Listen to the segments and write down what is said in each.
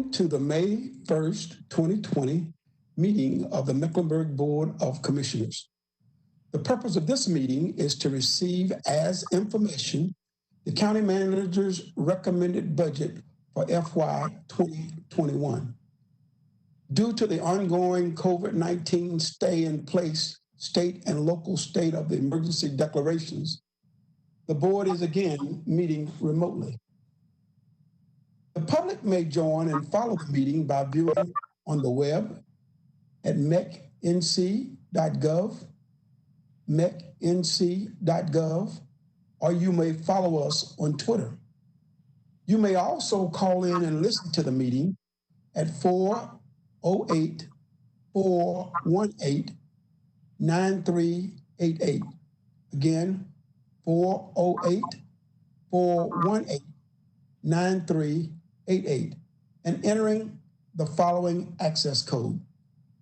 Welcome to the May 1st, 2020 meeting of the Mecklenburg Board of Commissioners. The purpose of this meeting is to receive as information the county manager's recommended budget for FY 2021. Due to the ongoing COVID-19 stay in place state and local state of the emergency declarations, the board is again meeting remotely. The public may join and follow the meeting by viewing on the web at mecnc.gov, or you may follow us on Twitter. You may also call in and listen to the meeting at 408-418-9388. Again, 408-418-9388, and entering the following access code: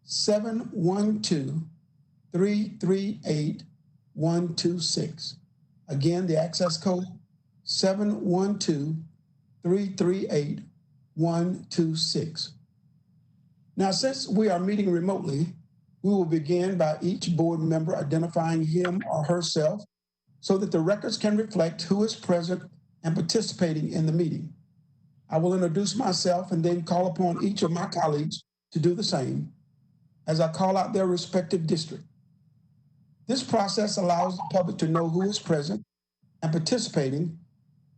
712-338-126. Again, the access code 712-338-126. Now, since we are meeting remotely, we will begin by each board member identifying him or herself so that the records can reflect who is present and participating in the meeting. I will introduce myself and then call upon each of my colleagues to do the same as I call out their respective district. This process allows the public to know who is present and participating,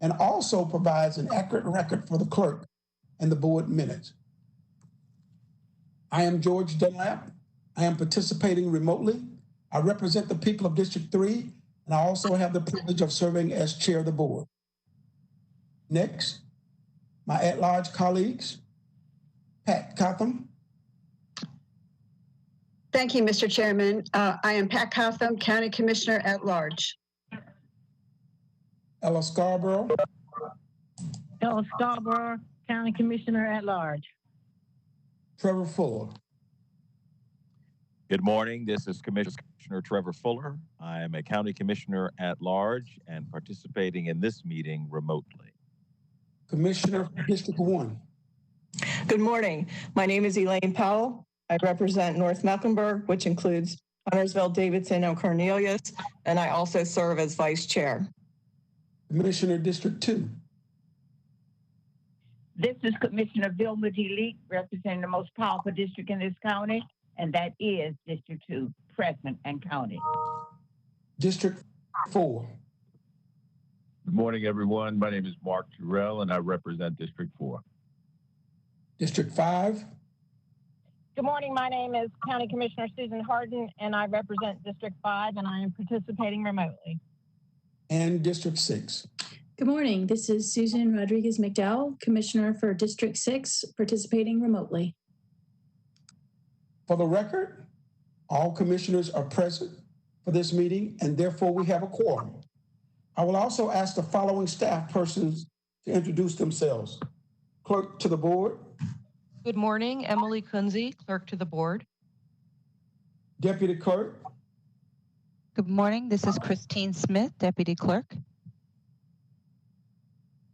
and also provides an accurate record for the clerk and the board minutes. I am George Dunlap. I am participating remotely. I represent the people of District 3, and I also have the privilege of serving as chair of the board. Next, my at-large colleagues, Pat Cotham. Thank you, Mr. Chairman. I am Pat Cotham, County Commissioner at Large. Ella Scarborough. Ella Scarborough, County Commissioner at Large. Trevor Fuller. Good morning. This is Commissioner Trevor Fuller. I am a County Commissioner at Large and participating in this meeting remotely. Commissioner for District 1. Good morning. My name is Elaine Powell. I represent North Mecklenburg, which includes Huntersville, Davidson, and Cornelius, and I also serve as Vice Chair. Commissioner District 2. This is Commissioner Vilma D. Leak, representing the most powerful district in this county, and that is District 2, present and county. District 4. Good morning, everyone. My name is Mark Terrell, and I represent District 4. District 5. Good morning. My name is County Commissioner Susan Harden, and I represent District 5, and I am participating remotely. And District 6. Good morning. This is Susan Rodriguez McDowell, Commissioner for District 6, participating remotely. For the record, all commissioners are present for this meeting, and therefore we have a quorum. I will also ask the following staff persons to introduce themselves. Clerk to the board. Good morning, Emily Kunze, Clerk to the Board. Deputy Clerk. Good morning, this is Christine Smith, Deputy Clerk.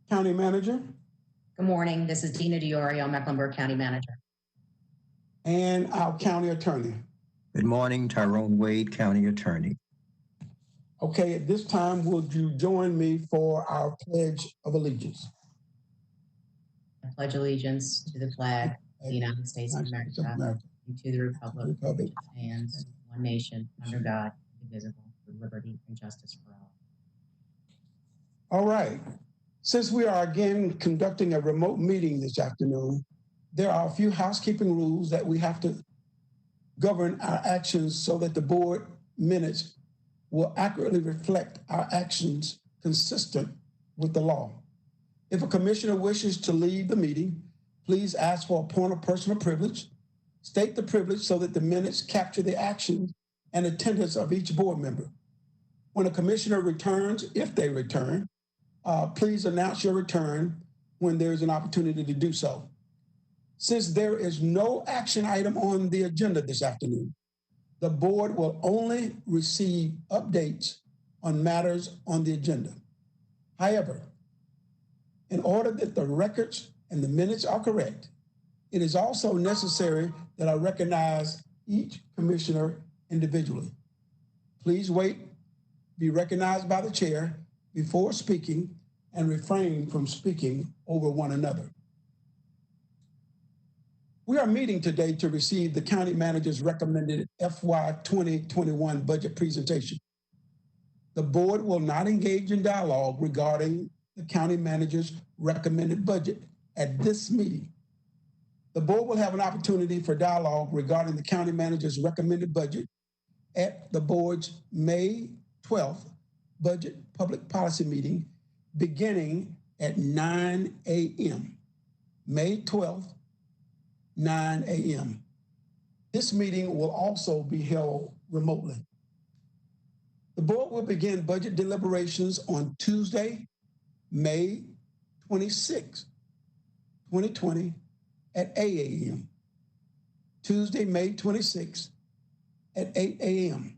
County Manager. Good morning, this is Dina DiOrio, Mecklenburg County Manager. And our County Attorney. Good morning, Tyrone Wade, County Attorney. Okay, at this time, would you join me for our Pledge of Allegiance? I pledge allegiance to the flag of the United States of America, and to the republic which stands one nation under God, indivisible, with liberty and justice for all. All right. Since we are again conducting a remote meeting this afternoon, there are a few housekeeping rules that we have to govern our actions so that the board minutes will accurately reflect our actions consistent with the law. If a commissioner wishes to leave the meeting, please ask for a point of personal privilege. State the privilege so that the minutes capture the actions and attendance of each board member. When a commissioner returns, if they return, please announce your return when there's an opportunity to do so. Since there is no action item on the agenda this afternoon, the board will only receive updates on matters on the agenda. However, in order that the records and the minutes are correct, It is also necessary that I recognize each commissioner individually. Please wait, be recognized by the chair before speaking, and refrain from speaking over one another. We are meeting today to receive the county manager's recommended FY 2021 budget presentation. The board will not engage in dialogue regarding the county manager's recommended budget at this meeting. The board will have an opportunity for dialogue regarding the county manager's recommended budget at the board's May 12th budget public policy meeting beginning at 9 a.m. May 12th, 9 a.m. This meeting will also be held remotely. The board will begin budget deliberations on Tuesday, May 26, 2020 at 8 a.m. Tuesday, May 26 at 8 a.m.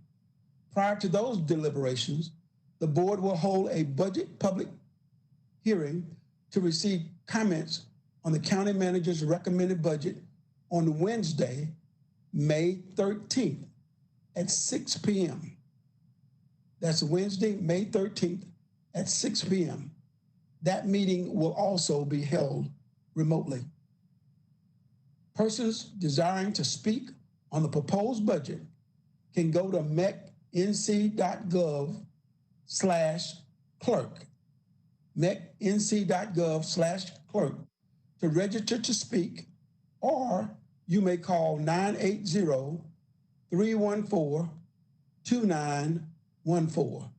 Prior to those deliberations, the board will hold a budget public hearing to receive comments on the county manager's recommended budget on Wednesday, May 13th at 6 p.m. That's Wednesday, May 13th at 6 p.m. That meeting will also be held remotely. Persons desiring to speak on the proposed budget can go to mecnc.gov/clerk, mecnc.gov/clerk to register to speak, or you may call 980-314-2914.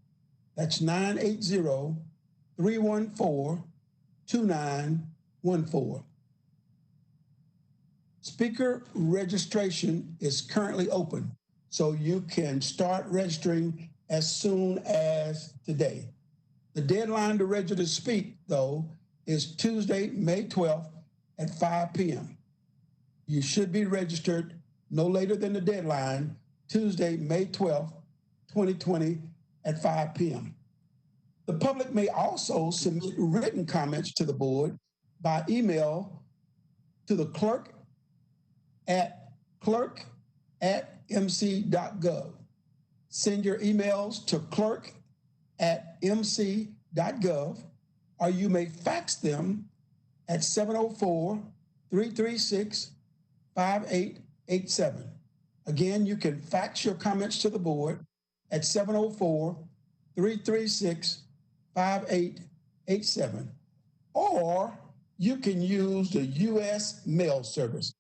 That's 980-314-2914. Speaker registration is currently open, so you can start registering as soon as today. The deadline to register to speak, though, is Tuesday, May 12th at 5 p.m. You should be registered no later than the deadline, Tuesday, May 12th, 2020 at 5 p.m. The public may also submit written comments to the board by email to the clerk@mc.gov. Send your emails to clerk@mc.gov, or you may fax them at 704-336-5887. Again, you can fax your comments to the board at 704-336-5887, or you can use the U.S. mail service.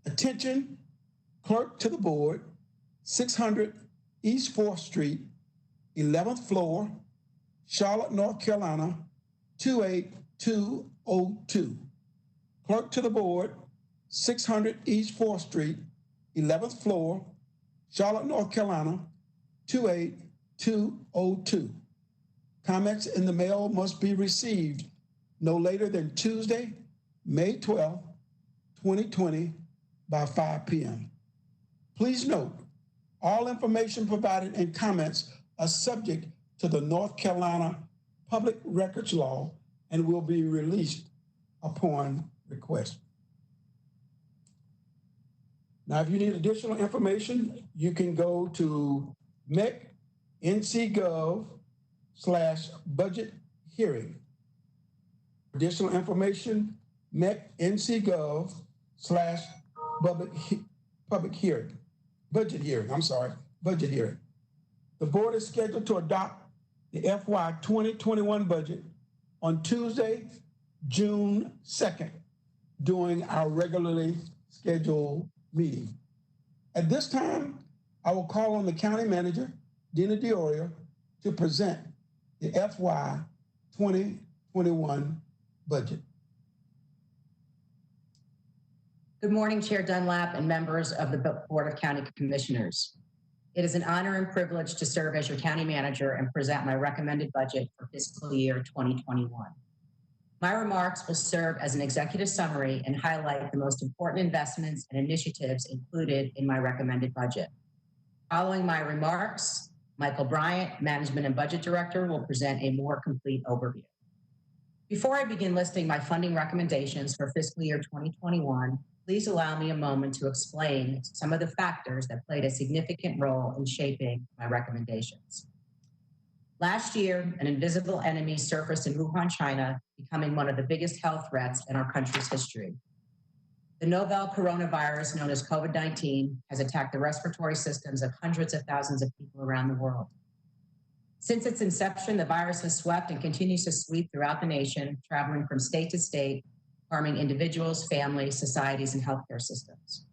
Attention, clerk to the board, 600 East 4th Street, 11th floor, Charlotte, North Carolina, 28202. Clerk to the board, 600 East 4th Street, 11th floor, Charlotte, North Carolina, 28202. Comments in the mail must be received no later than Tuesday, May 12, 2020 by 5 p.m. Please note, all information provided in comments are subject to the North Carolina Public Records Law and will be released upon request. Now, if you need additional information, you can go to mecnc.gov/budget hearing. Additional information, mecnc.gov/budget hearing. Budget hearing. The board is scheduled to adopt the FY 2021 budget on Tuesday, June 2nd, during our regularly scheduled meeting. At this time, I will call on the county manager, Dina Diorio, to present the FY 2021 budget. Good morning, Chair Dunlap and members of the Board of County Commissioners. It is an honor and privilege to serve as your county manager and present my recommended budget for fiscal year 2021. My remarks will serve as an executive summary and highlight the most important investments and initiatives included in my recommended budget. Following my remarks, Michael Bryant, Management and Budget Director, will present a more complete overview. Before I begin listing my funding recommendations for fiscal year 2021, please allow me a moment to explain some of the factors that played a significant role in shaping my recommendations. Last year, an invisible enemy surfaced in Wuhan, China, becoming one of the biggest health threats in our country's history. The novel coronavirus known as COVID-19 has attacked the respiratory systems of hundreds of thousands of people around the world. Since its inception, the virus has swept and continues to sweep throughout the nation, traveling from state to state, harming individuals, families, societies, and healthcare systems.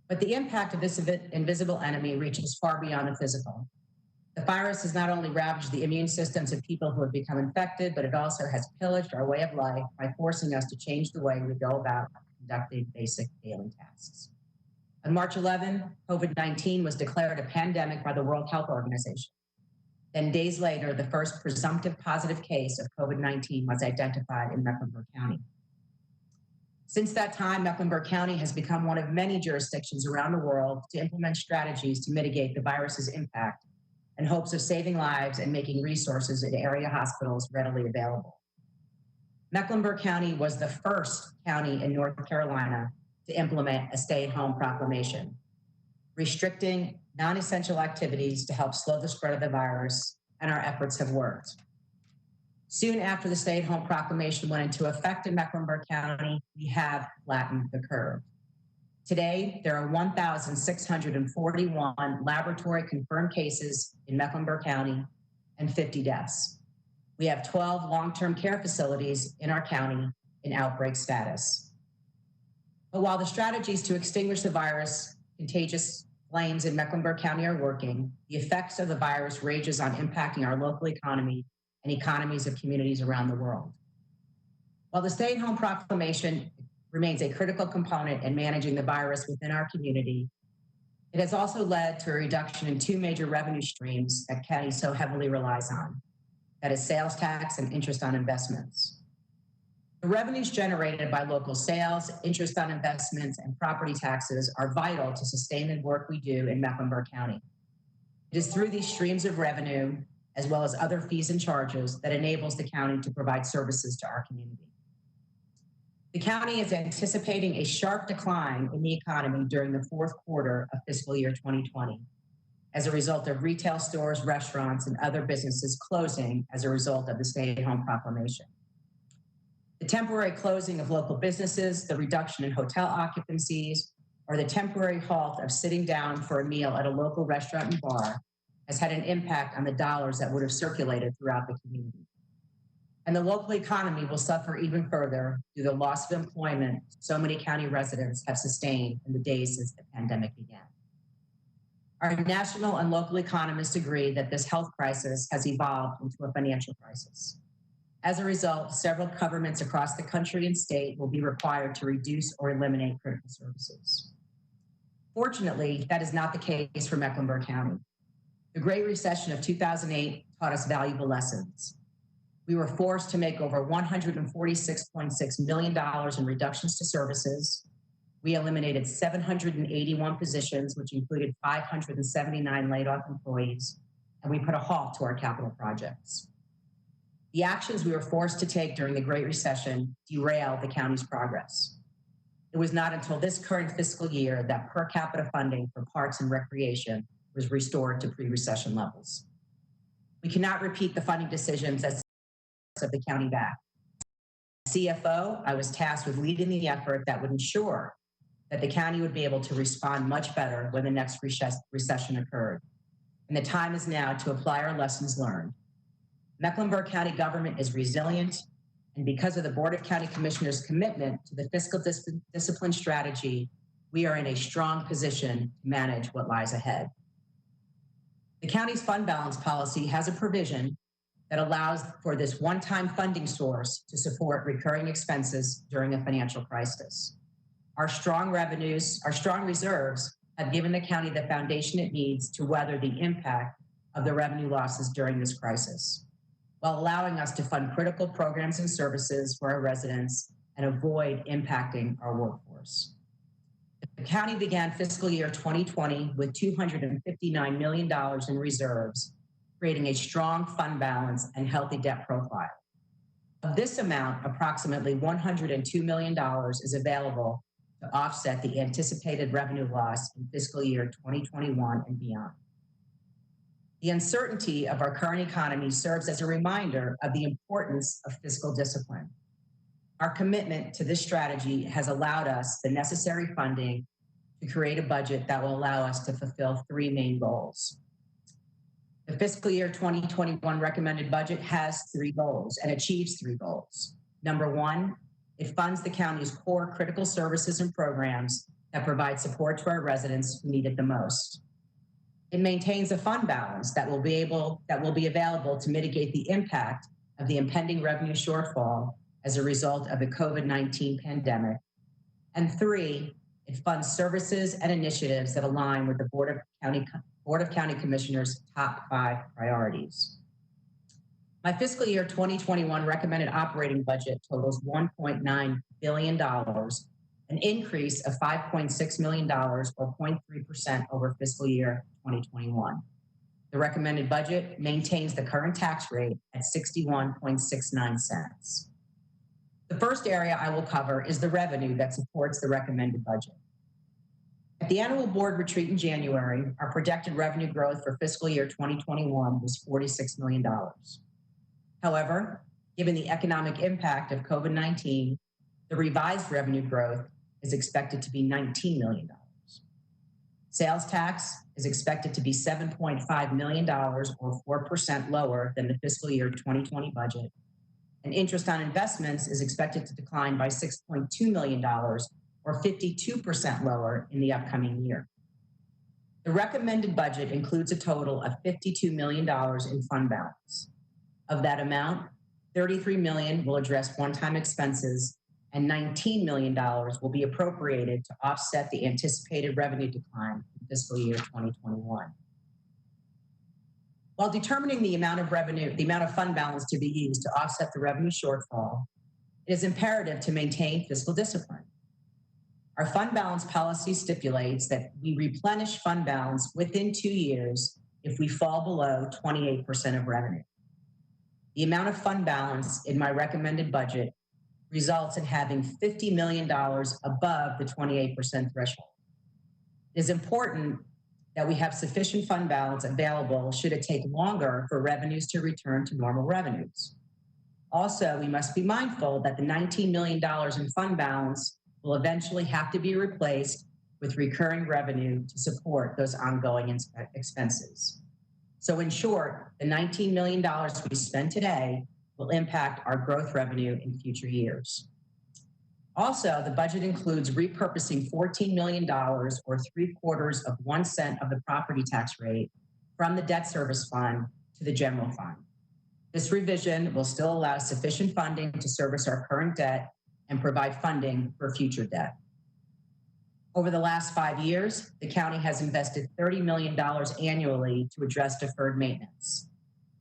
But the impact of this invisible enemy reaches far beyond the physical. The virus has not only ravaged the immune systems of people who have become infected, but it also has pillaged our way of life by forcing us to change the way we go about conducting basic daily tasks. On March 11, COVID-19 was declared a pandemic by the World Health Organization. Then days later, the first presumptive positive case of COVID-19 was identified in Mecklenburg County. Since that time, Mecklenburg County has become one of many jurisdictions around the world to implement strategies to mitigate the virus's impact in hopes of saving lives and making resources in area hospitals readily available. Mecklenburg County was the first county in North Carolina to implement a stay-at-home proclamation, restricting non-essential activities to help slow the spread of the virus, and our efforts have worked. Soon after the stay-at-home proclamation went into effect in Mecklenburg County, we have flattened the curve. Today, there are 1,641 laboratory confirmed cases in Mecklenburg County and 50 deaths. We have 12 long-term care facilities in our county in outbreak status. But while the strategies to extinguish the virus, contagious flames in Mecklenburg County are working, the effects of the virus rages on impacting our local economy and economies of communities around the world. While the stay-at-home proclamation remains a critical component in managing the virus within our community, it has also led to a reduction in two major revenue streams that county so heavily relies on. That is sales tax and interest on investments. The revenues generated by local sales, interest on investments, and property taxes are vital to sustain the work we do in Mecklenburg County. It is through these streams of revenue, as well as other fees and charges, that enables the county to provide services to our community. The county is anticipating a sharp decline in the economy during the fourth quarter of fiscal year 2020 as a result of retail stores, restaurants, and other businesses closing as a result of the stay-at-home proclamation. The temporary closing of local businesses, the reduction in hotel occupancies, or the temporary halt of sitting down for a meal at a local restaurant and bar has had an impact on the dollars that would have circulated throughout the community. And the local economy will suffer even further due to the loss of employment so many county residents have sustained in the days since the pandemic began. Our national and local economists agree that this health crisis has evolved into a financial crisis. As a result, several governments across the country and state will be required to reduce or eliminate critical services. Fortunately, that is not the case for Mecklenburg County. The Great Recession of 2008 taught us valuable lessons. We were forced to make over $146.6 million in reductions to services. We eliminated 781 positions, which included 579 laid off employees, and we put a halt to our capital projects. The actions we were forced to take during the Great Recession derailed the county's progress. It was not until this current fiscal year that per capita funding for parks and recreation was restored to pre-recession levels. We cannot repeat the funding decisions that set the county back. As CFO, I was tasked with leading the effort that would ensure that the county would be able to respond much better when the next recession occurred. And the time is now to apply our lessons learned. Mecklenburg County government is resilient, and because of the Board of County Commissioners' commitment to the fiscal discipline strategy, we are in a strong position to manage what lies ahead. The county's fund balance policy has a provision that allows for this one-time funding source to support recurring expenses during a financial crisis. Our strong reserves have given the county the foundation it needs to weather the impact of the revenue losses during this crisis, while allowing us to fund critical programs and services for our residents and avoid impacting our workforce. The county began fiscal year 2020 with $259 million in reserves, creating a strong fund balance and healthy debt profile. Of this amount, approximately $102 million is available to offset the anticipated revenue loss in fiscal year 2021 and beyond. The uncertainty of our current economy serves as a reminder of the importance of fiscal discipline. Our commitment to this strategy has allowed us the necessary funding to create a budget that will allow us to fulfill three main goals. The fiscal year 2021 recommended budget has three goals and achieves three goals. Number one, it funds the county's core critical services and programs that provide support to our residents who need it the most. It maintains a fund balance that will be available to mitigate the impact of the impending revenue shortfall as a result of the COVID-19 pandemic. And three, it funds services and initiatives that align with the Board of County Commissioners' top 5 priorities. My fiscal year 2021 recommended operating budget totals $1.9 billion, an increase of $5.6 million or 0.3% over fiscal year 2021. The recommended budget maintains the current tax rate at 61.69 cents. The first area I will cover is the revenue that supports the recommended budget. At the annual board retreat in January, our projected revenue growth for fiscal year 2021 was $46 million. However, given the economic impact of COVID-19, the revised revenue growth is expected to be $19 million. Sales tax is expected to be $7.5 million or 4% lower than the fiscal year 2020 budget. And interest on investments is expected to decline by $6.2 million or 52% lower in the upcoming year. The recommended budget includes a total of $52 million in fund balance. Of that amount, $33 million will address one-time expenses and $19 million will be appropriated to offset the anticipated revenue decline in fiscal year 2021. While determining the amount of fund balance to be used to offset the revenue shortfall, it is imperative to maintain fiscal discipline. Our fund balance policy stipulates that we replenish fund balance within 2 years if we fall below 28% of revenue. The amount of fund balance in my recommended budget results in having $50 million above the 28% threshold. It is important that we have sufficient fund balance available should it take longer for revenues to return to normal revenues. Also, we must be mindful that the $19 million in fund balance will eventually have to be replaced with recurring revenue to support those ongoing expenses. So in short, the $19 million we spend today will impact our growth revenue in future years. Also, the budget includes repurposing $14 million or 3/4 cent of the property tax rate from the debt service fund to the general fund. This revision will still allow sufficient funding to service our current debt and provide funding for future debt. Over the last 5 years, the county has invested $30 million annually to address deferred maintenance.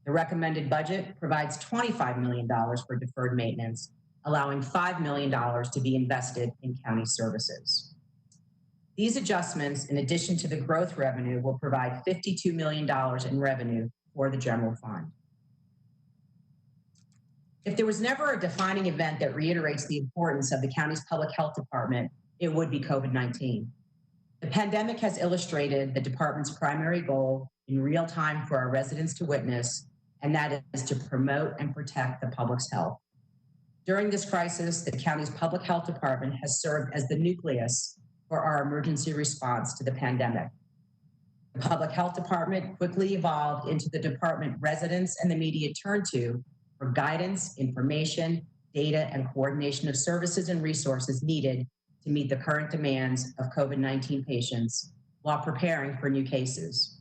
The recommended budget provides $25 million for deferred maintenance, allowing $5 million to be invested in county services. These adjustments, in addition to the growth revenue, will provide $52 million in revenue for the general fund. If there was never a defining event that reiterates the importance of the county's public health department, it would be COVID-19. The pandemic has illustrated the department's primary goal in real time for our residents to witness, and that is to promote and protect the public's health. During this crisis, the county's public health department has served as the nucleus for our emergency response to the pandemic. The public health department quickly evolved into the department residents and the media turned to for guidance, information, data, and coordination of services and resources needed to meet the current demands of COVID-19 patients while preparing for new cases.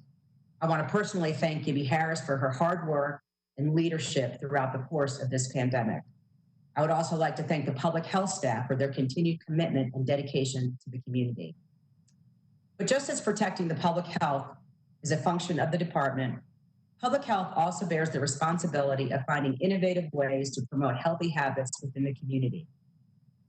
I want to personally thank Gibby Harris for her hard work and leadership throughout the course of this pandemic. I would also like to thank the public health staff for their continued commitment and dedication to the community. But just as protecting the public health is a function of the department, public health also bears the responsibility of finding innovative ways to promote healthy habits within the community.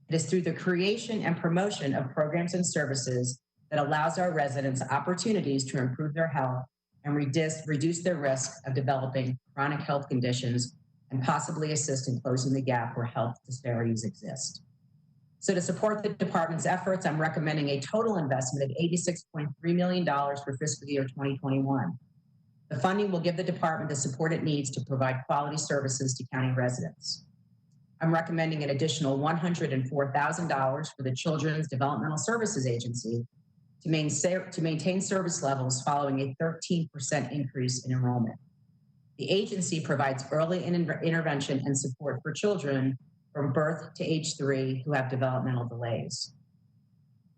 It is through the creation and promotion of programs and services that allows our residents opportunities to improve their health and reduce their risk of developing chronic health conditions and possibly assist in closing the gap where health disparities exist. So to support the department's efforts, I'm recommending a total investment of $86.3 million for fiscal year 2021. The funding will give the department the support it needs to provide quality services to county residents. I'm recommending an additional $104,000 for the Children's Developmental Services Agency to maintain service levels following a 13% increase in enrollment. The agency provides early intervention and support for children from birth to age 3 who have developmental delays.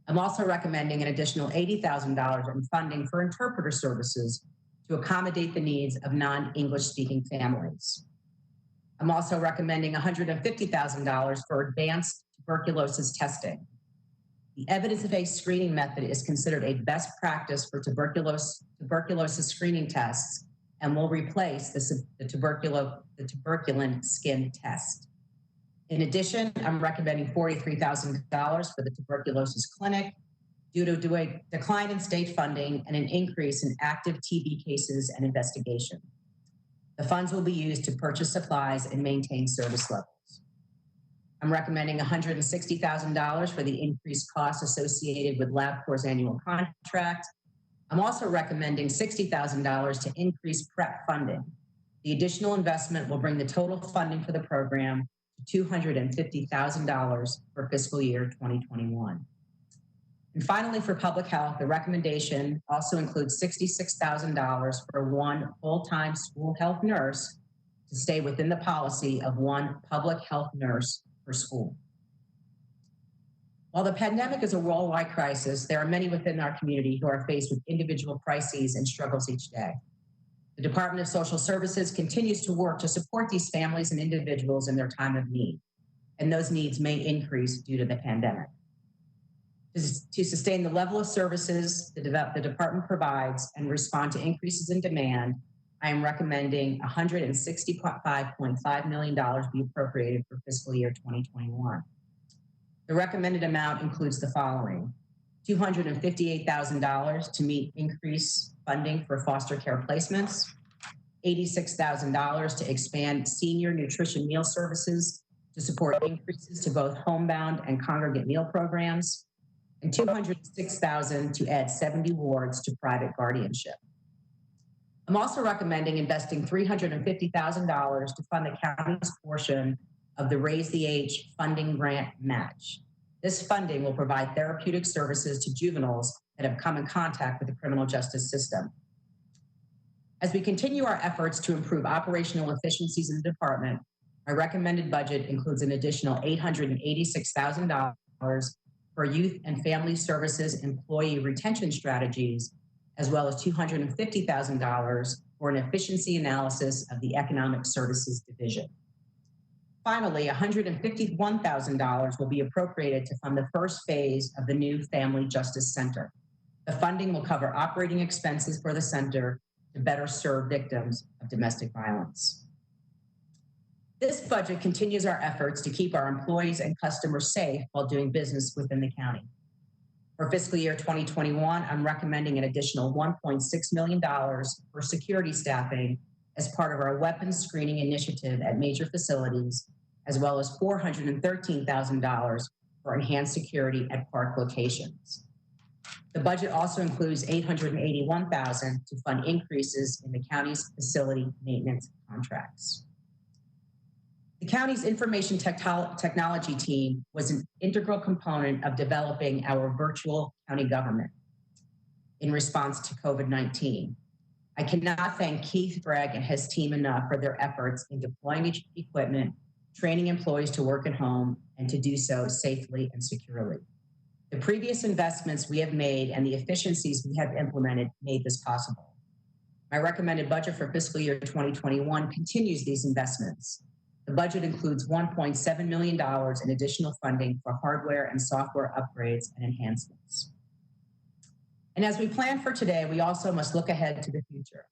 I'm also recommending an additional $80,000 in funding for interpreter services to accommodate the needs of non-English speaking families. I'm also recommending $150,000 for advanced tuberculosis testing. The evidence-based screening method is considered a best practice for tuberculosis screening tests and will replace the tuberculin skin test. In addition, I'm recommending $43,000 for the tuberculosis clinic due to a decline in state funding and an increase in active TB cases and investigation. The funds will be used to purchase supplies and maintain service levels. I'm recommending $160,000 for the increased costs associated with LabCorp's annual contract. I'm also recommending $60,000 to increase PrEP funding. The additional investment will bring the total funding for the program to $250,000 for fiscal year 2021. And finally, for public health, the recommendation also includes $66,000 for one full-time school health nurse to stay within the policy of one public health nurse per school. While the pandemic is a worldwide crisis, there are many within our community who are faced with individual crises and struggles each day. The Department of Social Services continues to work to support these families and individuals in their time of need, and those needs may increase due to the pandemic. To sustain the level of services the department provides and respond to increases in demand, I am recommending $165.5 million be appropriated for fiscal year 2021. The recommended amount includes the following: $258,000 to meet increased funding for foster care placements, $86,000 to expand senior nutrition meal services to support increases to both homebound and congregate meal programs, and $206,000 to add 70 wards to private guardianship. I'm also recommending investing $350,000 to fund the county's portion of the Raise the Age funding grant match. This funding will provide therapeutic services to juveniles that have come in contact with the criminal justice system. As we continue our efforts to improve operational efficiencies in the department, my recommended budget includes an additional $886,000 for youth and family services employee retention strategies, as well as $250,000 for an efficiency analysis of the Economic Services Division. Finally, $151,000 will be appropriated to fund the first phase of the new Family Justice Center. The funding will cover operating expenses for the center to better serve victims of domestic violence. This budget continues our efforts to keep our employees and customers safe while doing business within the county. For fiscal year 2021, I'm recommending an additional $1.6 million for security staffing as part of our weapons screening initiative at major facilities, as well as $413,000 for enhanced security at park locations. The budget also includes $881,000 to fund increases in the county's facility maintenance contracts. The county's information technology team was an integral component of developing our virtual county government in response to COVID-19. I cannot thank Keith Gregg and his team enough for their efforts in deploying equipment, training employees to work at home, and to do so safely and securely. The previous investments we have made and the efficiencies we have implemented made this possible. My recommended budget for fiscal year 2021 continues these investments. The budget includes $1.7 million in additional funding for hardware and software upgrades and enhancements. And as we plan for today, we also must look ahead to the future.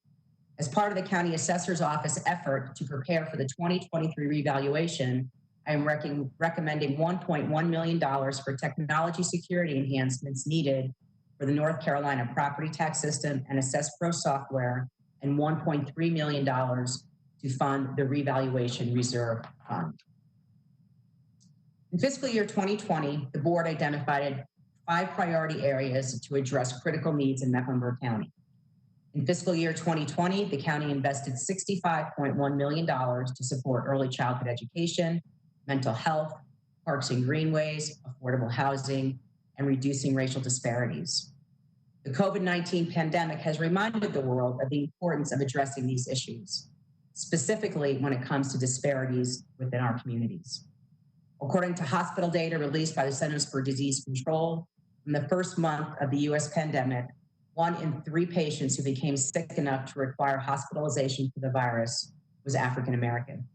As part of the County Assessor's Office effort to prepare for the 2023 revaluation, I am recommending $1.1 million for technology security enhancements needed for the North Carolina property tax system and Assess Pro software, and $1.3 million to to fund the Revaluation Reserve Fund. In fiscal year 2020, the board identified 5 priority areas to address critical needs in Mecklenburg County. In fiscal year 2020, the county invested $65.1 million to support early childhood education, mental health, parks and greenways, affordable housing, and reducing racial disparities. The COVID-19 pandemic has reminded the world of the importance of addressing these issues, specifically when it comes to disparities within our communities. According to hospital data released by the Centers for Disease Control, in the first month of the U.S. pandemic, 1 in 3 patients who became sick enough to require hospitalization for the virus was African American.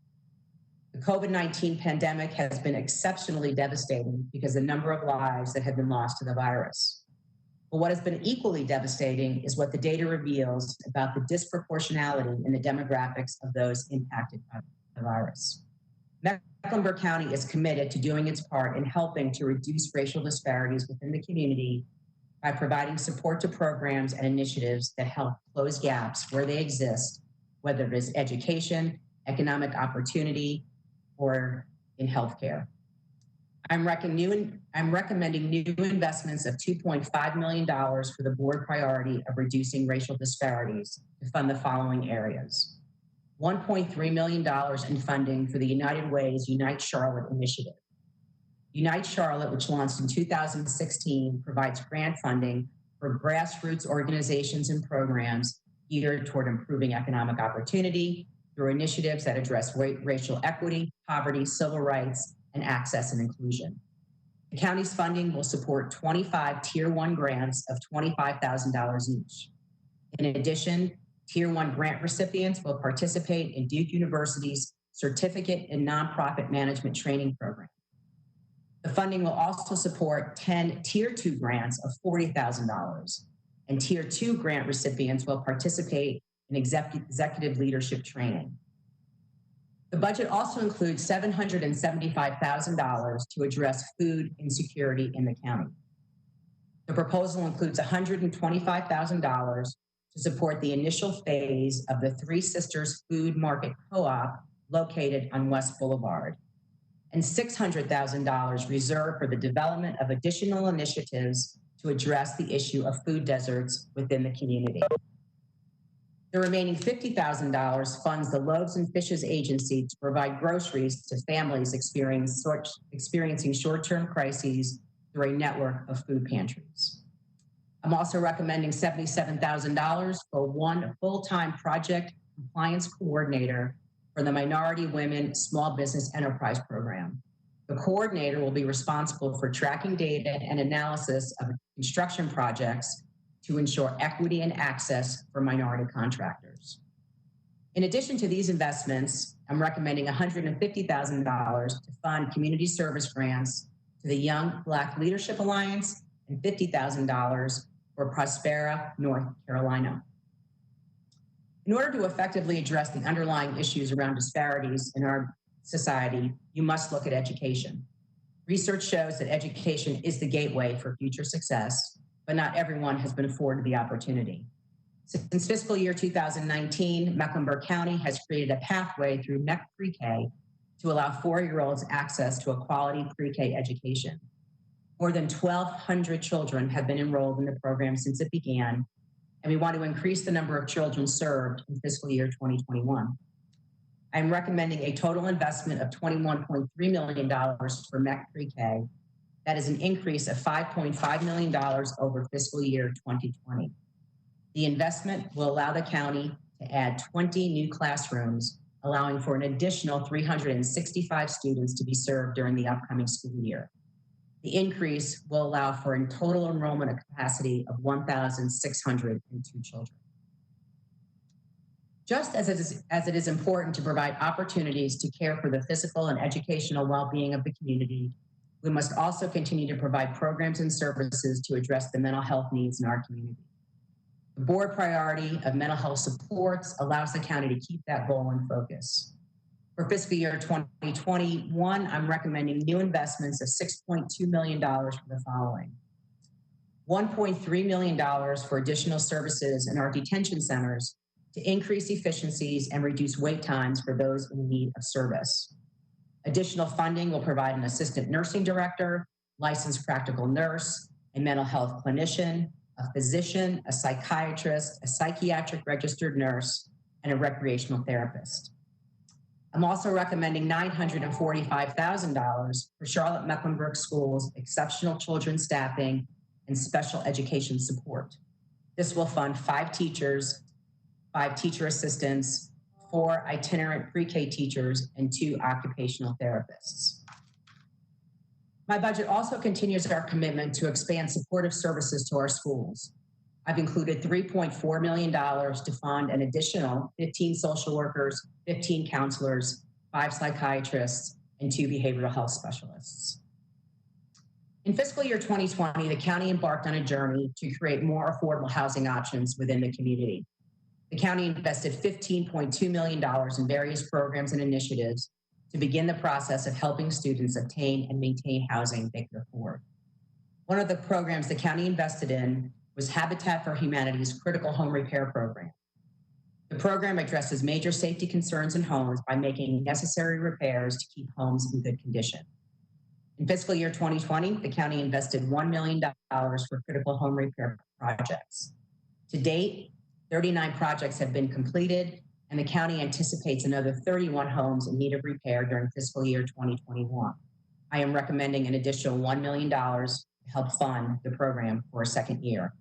The COVID-19 pandemic has been exceptionally devastating because the number of lives that have been lost to the virus. But what has been equally devastating is what the data reveals about the disproportionality in the demographics of those impacted by the virus. Mecklenburg County is committed to doing its part in helping to reduce racial disparities within the community by providing support to programs and initiatives that help close gaps where they exist, whether it is education, economic opportunity, or in healthcare. I'm recommending new investments of $2.5 million for the board priority of reducing racial disparities to fund the following areas. $1.3 million in funding for the United Way's Unite Charlotte initiative. Unite Charlotte, which launched in 2016, provides grant funding for grassroots organizations and programs geared toward improving economic opportunity through initiatives that address racial equity, poverty, civil rights, and access and inclusion. The county's funding will support 25 Tier 1 grants of $25,000 each. In addition, Tier 1 grant recipients will participate in Duke University's Certificate in Nonprofit Management Training Program. The funding will also support 10 Tier 2 grants of $40,000, and Tier 2 grant recipients will participate in executive leadership training. The budget also includes $775,000 to address food insecurity in the county. The proposal includes $125,000 to support the initial phase of the Three Sisters Food Market Co-op located on West Boulevard, and $600,000 reserved for the development of additional initiatives to address the issue of food deserts within the community. The remaining $50,000 funds the Loaves and Fishes Agency to provide groceries to families experiencing short-term crises through a network of food pantries. I'm also recommending $77,000 for 1 full-time project compliance coordinator for the Minority Women Small Business Enterprise Program. The coordinator will be responsible for tracking data and analysis of construction projects to ensure equity and access for minority contractors. In addition to these investments, I'm recommending $150,000 to fund community service grants to the Young Black Leadership Alliance and $50,000 for Prospera, North Carolina. In order to effectively address the underlying issues around disparities in our society, you must look at education. Research shows that education is the gateway for future success, but not everyone has been afforded the opportunity. Since fiscal year 2019, Mecklenburg County has created a pathway through MEC Pre-K to allow 4-year-olds access to a quality pre-K education. More than 1,200 children have been enrolled in the program since it began, and we want to increase the number of children served in fiscal year 2021. I'm recommending a total investment of $21.3 million for MEC Pre-K. That is an increase of $5.5 million over fiscal year 2020. The investment will allow the county to add 20 new classrooms, allowing for an additional 365 students to be served during the upcoming school year. The increase will allow for a total enrollment capacity of 1,602 children. Just as it is important to provide opportunities to care for the physical and educational well-being of the community, we must also continue to provide programs and services to address the mental health needs in our community. The board priority of mental health supports allows the county to keep that goal in focus. For fiscal year 2021, I'm recommending new investments of $6.2 million for the following. $1.3 million for additional services in our detention centers to increase efficiencies and reduce wait times for those in need of service. Additional funding will provide an assistant nursing director, licensed practical nurse, a mental health clinician, a physician, a psychiatrist, a psychiatric registered nurse, and a recreational therapist. I'm also recommending $945,000 for Charlotte Mecklenburg Schools' exceptional children's staffing and special education support. This will fund 5 teachers, 5 teacher assistants, 4 itinerant pre-K teachers, and 2 occupational therapists. My budget also continues our commitment to expand supportive services to our schools. I've included $3.4 million to fund an additional 15 social workers, 15 counselors, 5 psychiatrists, and 2 behavioral health specialists. In fiscal year 2020, the county embarked on a journey to create more affordable housing options within the community. The county invested $15.2 million in various programs and initiatives to begin the process of helping students obtain and maintain housing they could afford. One of the programs the county invested in was Habitat for Humanity's Critical Home Repair Program. The program addresses major safety concerns in homes by making necessary repairs to keep homes in good condition. In fiscal year 2020, the county invested $1 million for critical home repair projects. To date, 39 projects have been completed, and the county anticipates another 31 homes in need of repair during fiscal year 2021. I am recommending an additional $1 million to help fund the program for a second year.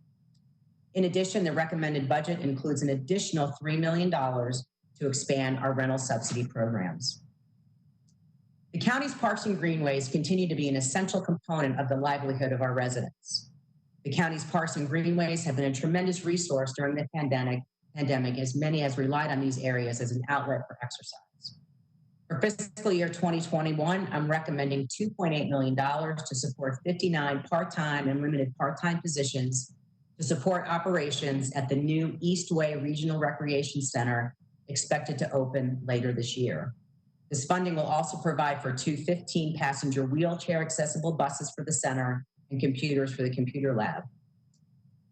In addition, the recommended budget includes an additional $3 million to expand our rental subsidy programs. The county's parks and greenways continue to be an essential component of the livelihood of our residents. The county's parks and greenways have been a tremendous resource during the pandemic, as many has relied on these areas as an outlet for exercise. For fiscal year 2021, I'm recommending $2.8 million to support 59 part-time and limited part-time positions to support operations at the new Eastway Regional Recreation Center, expected to open later this year. This funding will also provide for 2 15-passenger wheelchair accessible buses for the center and computers for the computer lab.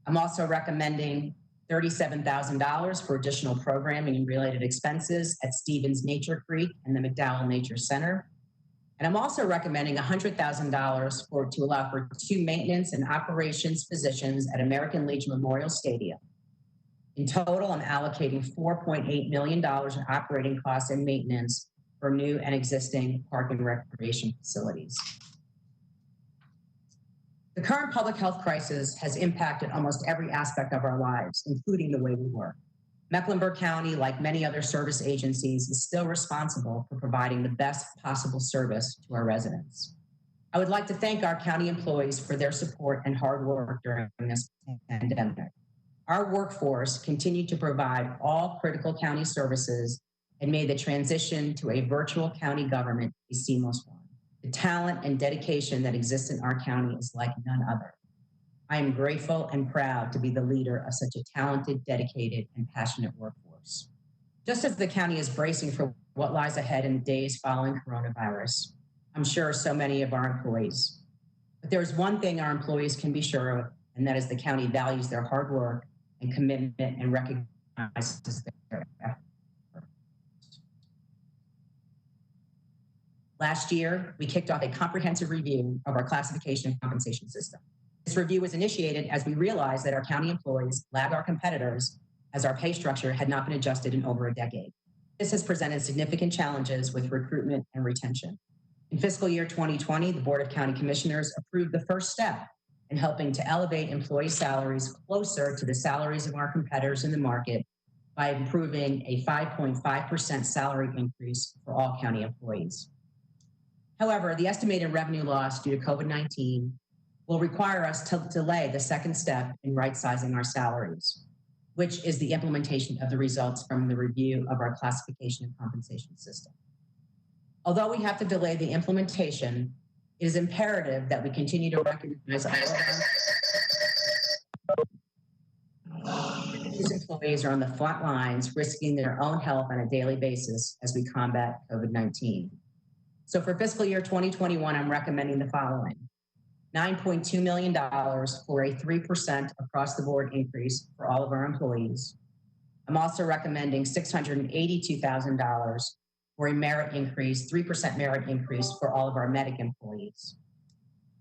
I'm also recommending $37,000 for additional programming and related expenses at Stevens Nature Creek and the McDowell Nature Center. And I'm also recommending $100,000 to allow for 2 maintenance and operations positions at American Legion Memorial Stadium. In total, I'm allocating $4.8 million in operating costs and maintenance for new and existing park and recreation facilities. The current public health crisis has impacted almost every aspect of our lives, including the way we work. Mecklenburg County, like many other service agencies, is still responsible for providing the best possible service to our residents. I would like to thank our county employees for their support and hard work during this pandemic. Our workforce continued to provide all critical county services and made the transition to a virtual county government a seamless one. The talent and dedication that exists in our county is like none other. I am grateful and proud to be the leader of such a talented, dedicated, and passionate workforce. Just as the county is bracing for what lies ahead in the days following coronavirus, I'm sure so many of our employees. But there is one thing our employees can be sure of, and that is the county values their hard work and commitment and recognizes their effort. Last year, we kicked off a comprehensive review of our classification and compensation system. This review was initiated as we realized that our county employees lagged our competitors as our pay structure had not been adjusted in over a decade. This has presented significant challenges with recruitment and retention. In fiscal year 2020, the Board of County Commissioners approved the first step in helping to elevate employee salaries closer to the salaries of our competitors in the market by approving a 5.5% salary increase for all county employees. However, the estimated revenue loss due to COVID-19 will require us to delay the second step in right-sizing our salaries, which is the implementation of the results from the review of our classification and compensation system. Although we have to delay the implementation, it is imperative that we continue to recognize these employees are on the front lines, risking their own health on a daily basis as we combat COVID-19. So for fiscal year 2021, I'm recommending the following: $9.2 million for a 3% across the board increase for all of our employees, I'm also recommending $682,000 for a merit increase, 3% merit increase for all of our medic employees.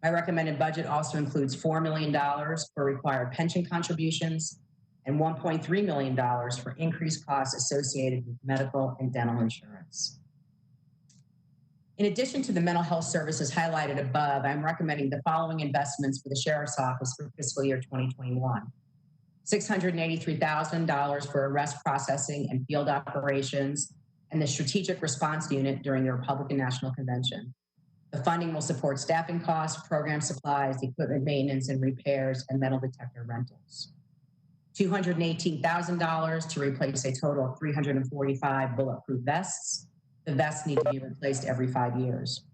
My recommended budget also includes $4 million for required pension contributions and $1.3 million for increased costs associated with medical and dental insurance. In addition to the mental health services highlighted above, I'm recommending the following investments for the Sheriff's Office for fiscal year 2021. $683,000 for arrest processing and field operations and the Strategic Response Unit during the Republican National Convention. The funding will support staffing costs, program supplies, equipment maintenance and repairs, and metal detector rentals. $218,000 to replace a total of 345 bulletproof vests. The vests need to be replaced every 5 years.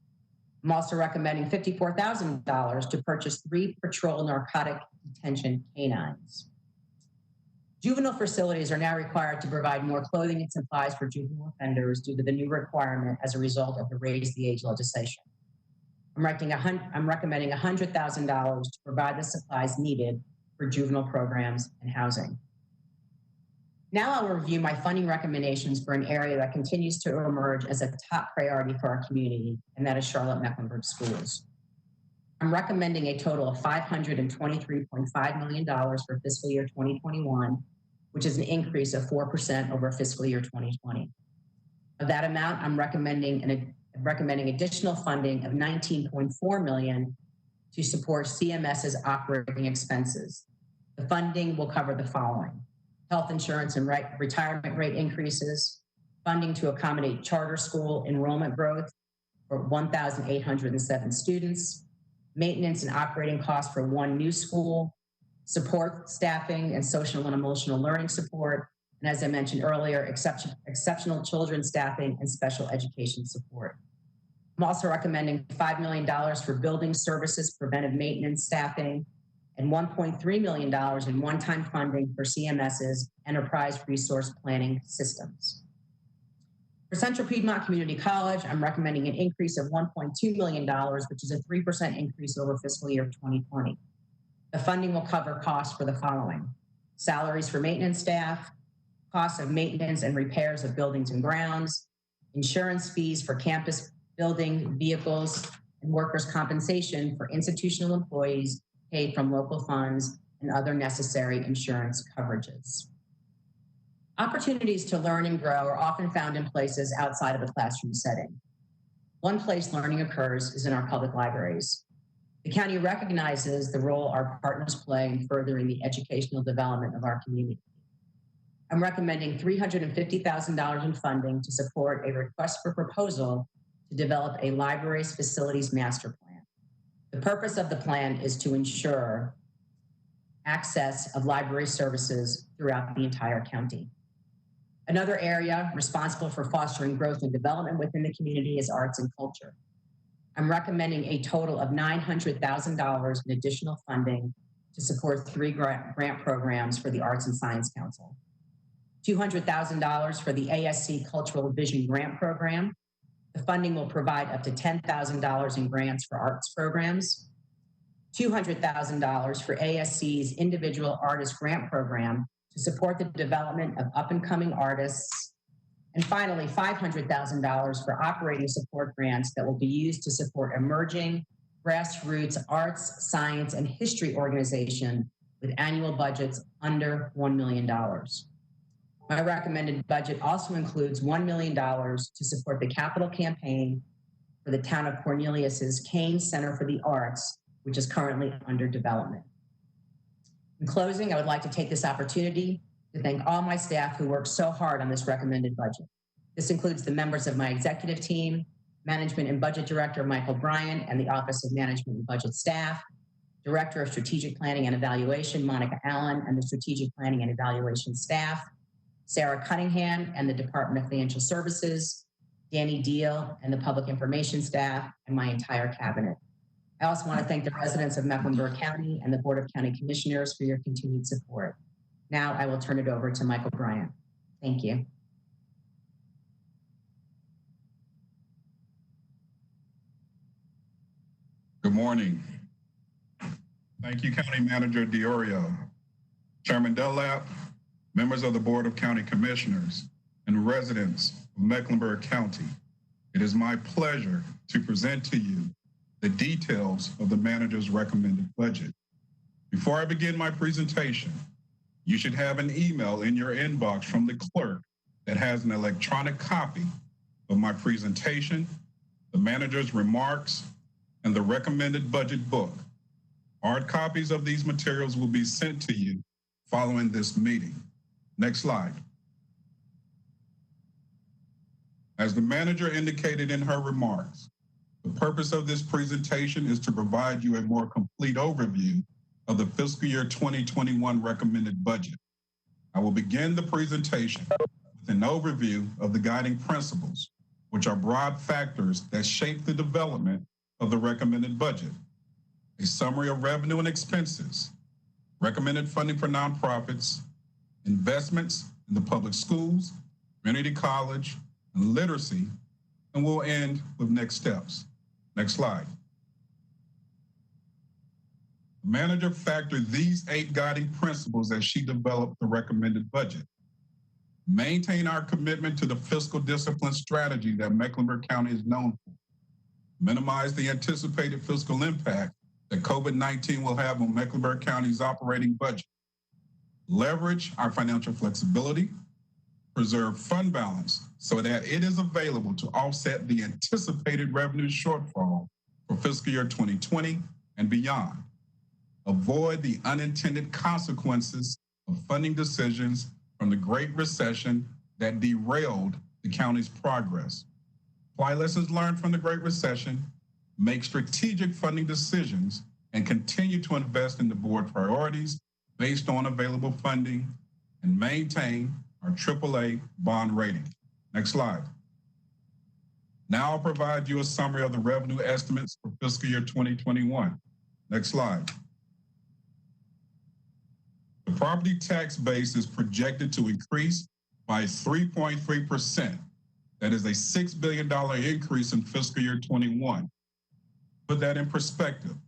I'm also recommending $54,000 to purchase 3 patrol narcotic detention canines. Juvenile facilities are now required to provide more clothing and supplies for juvenile offenders due to the new requirement as a result of the Raise the Age legislation. I'm recommending $100,000 to provide the supplies needed for juvenile programs and housing. Now I'll review my funding recommendations for an area that continues to emerge as a top priority for our community, and that is Charlotte-Mecklenburg schools. I'm recommending a total of $523.5 million for fiscal year 2021, which is an increase of 4% over fiscal year 2020. Of that amount, I'm recommending additional funding of $19.4 million to support CMS's operating expenses. The funding will cover the following: health insurance and retirement rate increases, funding to accommodate charter school enrollment growth for 1,807 students, maintenance and operating costs for 1 new school, support staffing and social and emotional learning support, and as I mentioned earlier, exceptional children staffing and special education support. I'm also recommending $5 million for building services, preventive maintenance staffing, and $1.3 million in one-time funding for CMS's enterprise resource planning systems. For Central Piedmont Community College, I'm recommending an increase of $1.2 million, which is a 3% increase over fiscal year 2020. The funding will cover costs for the following: salaries for maintenance staff, costs of maintenance and repairs of buildings and grounds, insurance fees for campus building, vehicles, and workers' compensation for institutional employees paid from local funds, and other necessary insurance coverages. Opportunities to learn and grow are often found in places outside of a classroom setting. One place learning occurs is in our public libraries. The county recognizes the role our partners play in furthering the educational development of our community. I'm recommending $350,000 in funding to support a request for proposal to develop a libraries facilities master plan. The purpose of the plan is to ensure access of library services throughout the entire county. Another area responsible for fostering growth and development within the community is arts and culture. I'm recommending a total of $900,000 in additional funding to support 3 grant programs for the Arts and Science Council. $200,000 for the ASC Cultural Vision Grant Program. The funding will provide up to $10,000 in grants for arts programs. $200,000 for ASC's Individual Artist Grant Program to support the development of up-and-coming artists. And finally, $500,000 for operating support grants that will be used to support emerging grassroots arts, science, and history organization with annual budgets under $1 million. My recommended budget also includes $1 million to support the capital campaign for the town of Cornelius's Kane Center for the Arts, which is currently under development. In closing, I would like to take this opportunity to thank all my staff who worked so hard on this recommended budget. This includes the members of my executive team, Management and Budget Director Michael Bryant and the Office of Management and Budget staff, Director of Strategic Planning and Evaluation Monica Allen and the Strategic Planning and Evaluation staff, Sarah Cunningham and the Department of Financial Services, Danny Deal and the Public Information staff, and my entire cabinet. I also want to thank the residents of Mecklenburg County and the Board of County Commissioners for your continued support. Now I will turn it over to Michael Bryant. Thank you. Good morning. Thank you, County Manager Diorio. Chairman Dunlap, members of the Board of County Commissioners, and residents of Mecklenburg County. It is my pleasure to present to you the details of the manager's recommended budget. Before I begin my presentation, you should have an email in your inbox from the clerk that has an electronic copy of my presentation, the manager's remarks, and the recommended budget book. Hard copies of these materials will be sent to you following this meeting. Next slide. As the manager indicated in her remarks, the purpose of this presentation is to provide you a more complete overview of the fiscal year 2021 recommended budget. I will begin the presentation with an overview of the guiding principles, which are broad factors that shape the development of the recommended budget. A summary of revenue and expenses, recommended funding for nonprofits, investments in the public schools, community college, and literacy, and we'll end with next steps. Next slide. The manager factored these 8 guiding principles as she developed the recommended budget. Maintain our commitment to the fiscal discipline strategy that Mecklenburg County is known for. Minimize the anticipated fiscal impact that COVID-19 will have on Mecklenburg County's operating budget. Leverage our financial flexibility. Preserve fund balance so that it is available to offset the anticipated revenue shortfall for fiscal year 2020 and beyond. Avoid the unintended consequences of funding decisions from the Great Recession that derailed the county's progress. Apply lessons learned from the Great Recession, make strategic funding decisions, and continue to invest in the board priorities based on available funding, and maintain our AAA bond rating. Next slide. Now I'll provide you a summary of the revenue estimates for fiscal year 2021. Next slide. The property tax base is projected to increase by 3.3%. That is a $6 billion increase in fiscal year 21. Put that in perspective.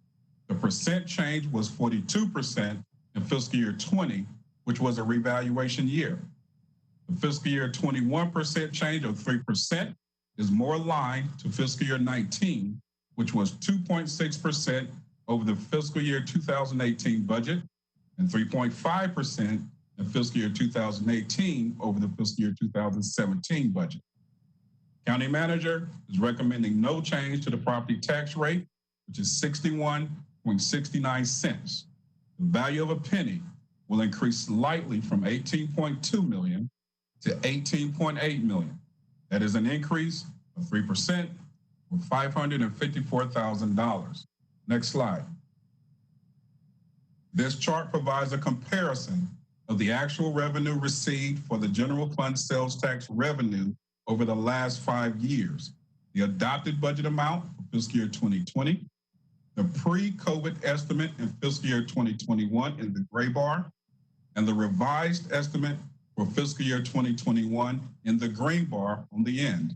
The percent change was 42% in fiscal year 20, which was a revaluation year. The fiscal year 21% change of 3% is more aligned to fiscal year 19, which was 2.6% over the fiscal year 2018 budget and 3.5% in fiscal year 2018 over the fiscal year 2017 budget. County manager is recommending no change to the property tax rate, which is 61.69 cents. The value of a penny will increase slightly from 18.2 million to 18.8 million. That is an increase of 3% or $554,000. Next slide. This chart provides a comparison of the actual revenue received for the general fund sales tax revenue over the last 5 years. The adopted budget amount for fiscal year 2020, the pre-COVID estimate in fiscal year 2021 in the gray bar, and the revised estimate for fiscal year 2021 in the green bar on the end.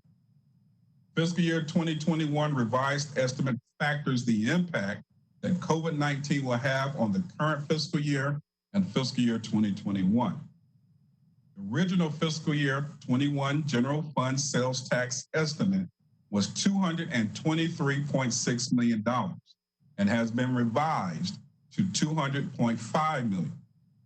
Fiscal year 2021 revised estimate factors the impact that COVID-19 will have on the current fiscal year and fiscal year 2021. The original fiscal year 21 general fund sales tax estimate was $223.6 million and has been revised to $200.5 million,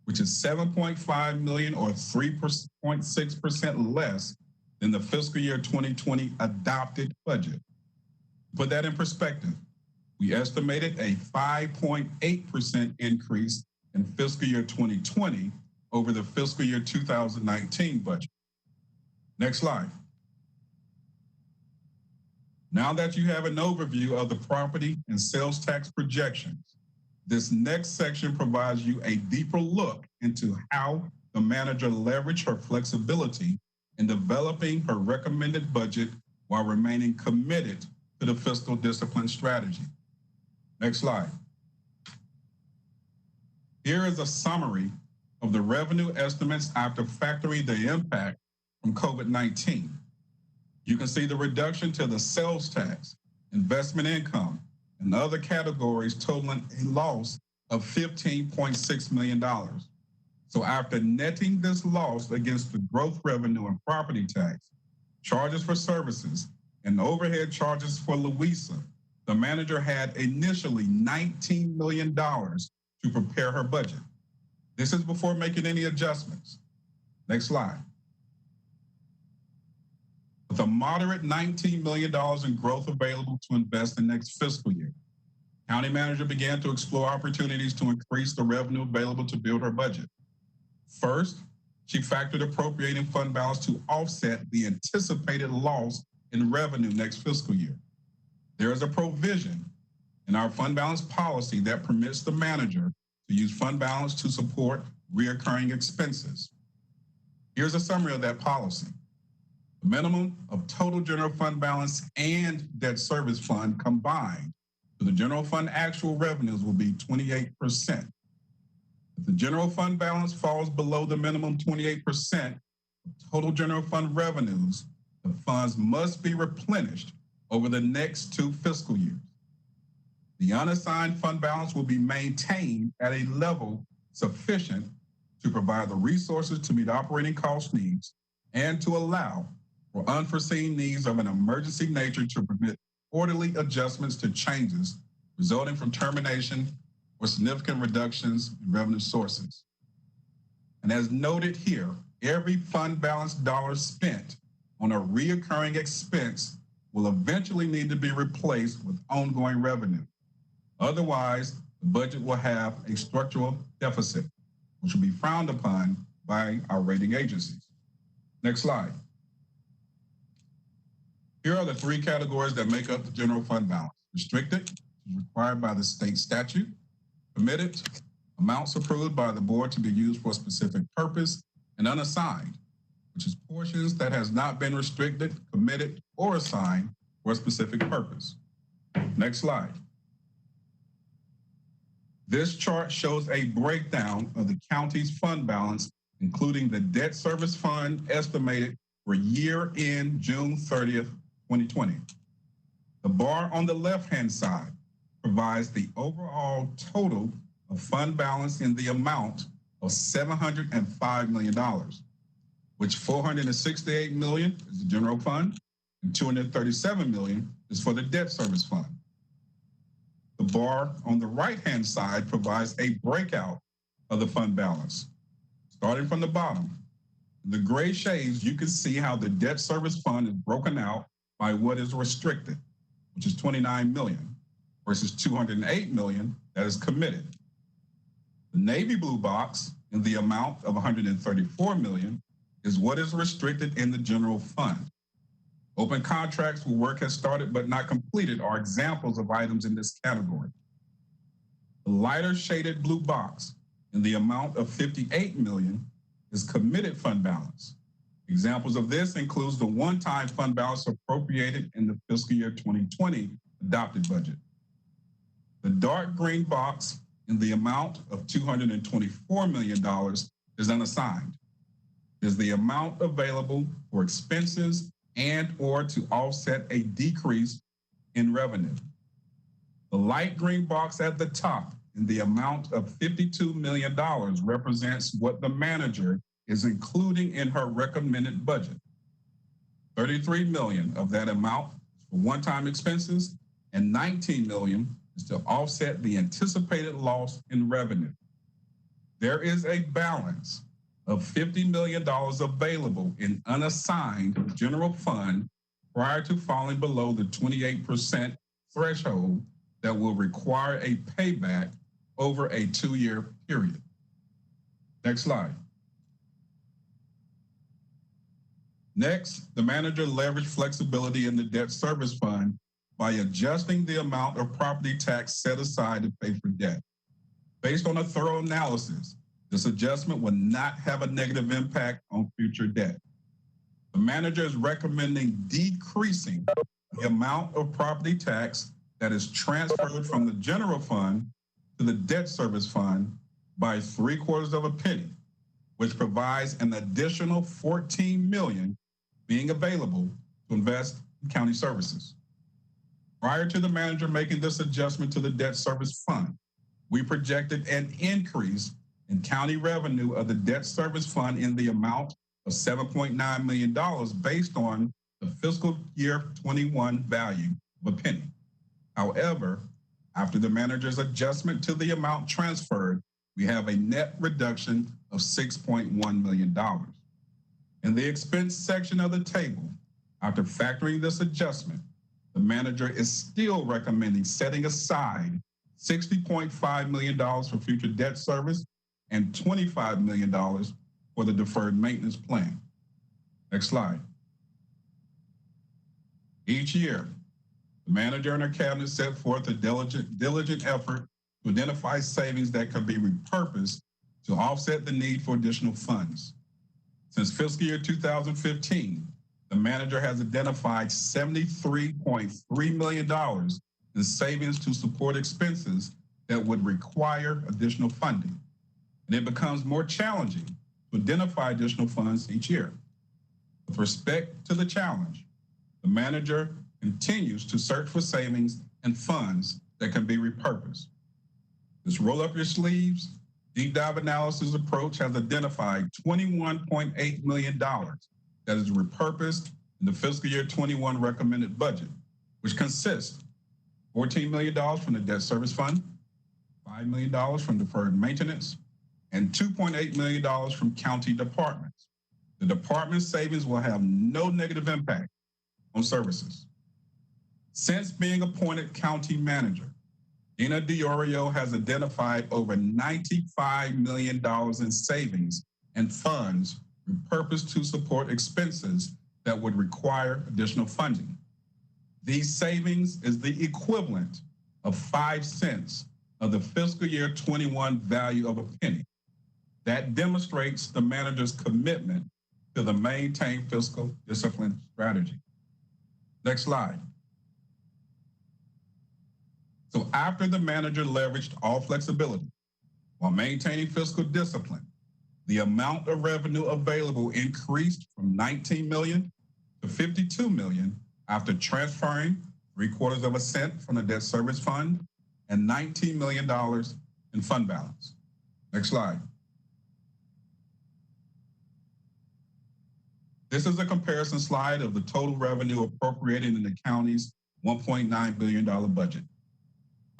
which is $7.5 million or 3.6% less than the fiscal year 2020 adopted budget. To put that in perspective, we estimated a 5.8% increase in fiscal year 2020 over the fiscal year 2019 budget. Next slide. Now that you have an overview of the property and sales tax projections, this next section provides you a deeper look into how the manager leveraged her flexibility in developing her recommended budget while remaining committed to the fiscal discipline strategy. Next slide. Here is a summary of the revenue estimates after factoring the impact from COVID-19. You can see the reduction to the sales tax, investment income, and other categories totaling a loss of $15.6 million. So after netting this loss against the growth revenue and property tax, charges for services, and overhead charges for Louisa, the manager had initially $19 million to prepare her budget. This is before making any adjustments. Next slide. With a moderate $19 million in growth available to invest in next fiscal year, county manager began to explore opportunities to increase the revenue available to build her budget. First, she factored appropriating fund balance to offset the anticipated loss in revenue next fiscal year. There is a provision in our fund balance policy that permits the manager to use fund balance to support reoccurring expenses. Here's a summary of that policy. The minimum of total general fund balance and debt service fund combined for the general fund actual revenues will be 28%. If the general fund balance falls below the minimum 28% of total general fund revenues, the funds must be replenished over the next 2 fiscal years. The unassigned fund balance will be maintained at a level sufficient to provide the resources to meet operating cost needs and to allow for unforeseen needs of an emergency nature to permit orderly adjustments to changes resulting from termination or significant reductions in revenue sources. And as noted here, every fund balance dollar spent on a reoccurring expense will eventually need to be replaced with ongoing revenue. Otherwise, the budget will have a structural deficit, which will be frowned upon by our rating agencies. Next slide. Here are the 3 categories that make up the general fund balance. Restricted, required by the state statute. Committed, amounts approved by the board to be used for a specific purpose. And unassigned, which is portions that has not been restricted, committed, or assigned for a specific purpose. Next slide. This chart shows a breakdown of the county's fund balance, including the debt service fund estimated for year-end June 30th, 2020. The bar on the left-hand side provides the overall total of fund balance in the amount of $705 million, which $468 million is the general fund and $237 million is for the debt service fund. The bar on the right-hand side provides a breakout of the fund balance. Starting from the bottom, in the gray shades, you can see how the debt service fund is broken out by what is restricted, which is $29 million, versus $208 million that is committed. The navy blue box in the amount of $134 million is what is restricted in the general fund. Open contracts where work has started but not completed are examples of items in this category. The lighter shaded blue box in the amount of $58 million is committed fund balance. Examples of this includes the one-time fund balance appropriated in the fiscal year 2020 adopted budget. The dark green box in the amount of $224 million is unassigned. It is the amount available for expenses and or to offset a decrease in revenue. The light green box at the top in the amount of $52 million represents what the manager is including in her recommended budget. $33 million of that amount is for one-time expenses and $19 million is to offset the anticipated loss in revenue. There is a balance of $50 million available in unassigned general fund prior to falling below the 28% threshold that will require a payback over a 2-year period. Next slide. Next, the manager leveraged flexibility in the debt service fund by adjusting the amount of property tax set aside to pay for debt. Based on a thorough analysis, this adjustment will not have a negative impact on future debt. The manager is recommending decreasing the amount of property tax that is transferred from the general fund to the debt service fund by 3/4 of a penny, which provides an additional $14 million being available to invest in county services. Prior to the manager making this adjustment to the debt service fund, we projected an increase in county revenue of the debt service fund in the amount of $7.9 million based on the fiscal year 21 value of a penny. However, after the manager's adjustment to the amount transferred, we have a net reduction of $6.1 million. In the expense section of the table, after factoring this adjustment, the manager is still recommending setting aside $60.5 million for future debt service and $25 million for the deferred maintenance plan. Next slide. Each year, the manager and her cabinet set forth a diligent effort to identify savings that can be repurposed to offset the need for additional funds. Since fiscal year 2015, the manager has identified $73.3 million in savings to support expenses that would require additional funding. And it becomes more challenging to identify additional funds each year. With respect to the challenge, the manager continues to search for savings and funds that can be repurposed. This roll up your sleeves, deep dive analysis approach has identified $21.8 million that is repurposed in the fiscal year 21 recommended budget, which consists $14 million from the debt service fund, $5 million from deferred maintenance, and $2.8 million from county departments. The department savings will have no negative impact on services. Since being appointed county manager, Dina DiOrio has identified over $95 million in savings and funds repurposed to support expenses that would require additional funding. These savings is the equivalent of 5 cents of the fiscal year 21 value of a penny. That demonstrates the manager's commitment to the maintain fiscal discipline strategy. Next slide. So after the manager leveraged all flexibility while maintaining fiscal discipline, the amount of revenue available increased from 19 million to 52 million after transferring 0.75 cents from the debt service fund and $19 million in fund balance. Next slide. This is a comparison slide of the total revenue appropriated in the county's $1.9 billion budget.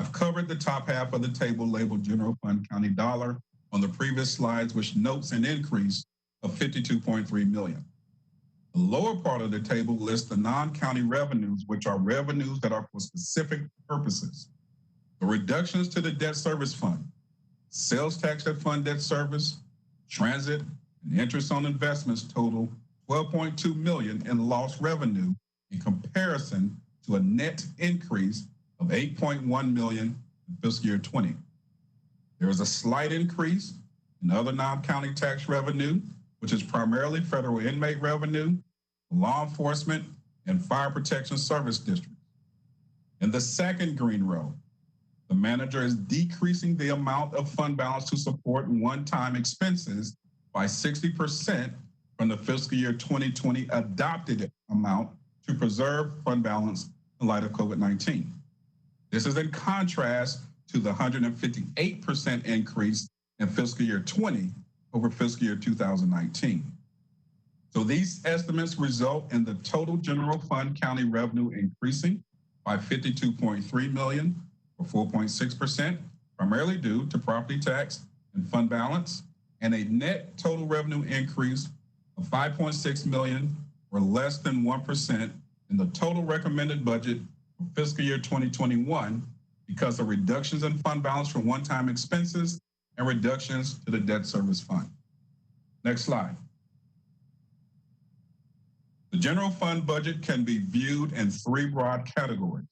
I've covered the top half of the table labeled General Fund County Dollar on the previous slides, which notes an increase of 52.3 million. The lower part of the table lists the non-county revenues, which are revenues that are for specific purposes. The reductions to the debt service fund, sales tax that fund debt service, transit, and interest on investments total $12.2 million in lost revenue in comparison to a net increase of $8.1 million in fiscal year 20. There is a slight increase in other non-county tax revenue, which is primarily federal inmate revenue, law enforcement, and fire protection service districts. In the second green row, the manager is decreasing the amount of fund balance to support one-time expenses by 60% from the fiscal year 2020 adopted amount to preserve fund balance in light of COVID-19. This is in contrast to the 158% increase in fiscal year 20 over fiscal year 2019. So these estimates result in the total general fund county revenue increasing by 52.3 million or 4.6%, primarily due to property tax and fund balance, and a net total revenue increase of 5.6 million or less than 1% in the total recommended budget for fiscal year 2021 because of reductions in fund balance from one-time expenses and reductions to the debt service fund. Next slide. The general fund budget can be viewed in 3 broad categories.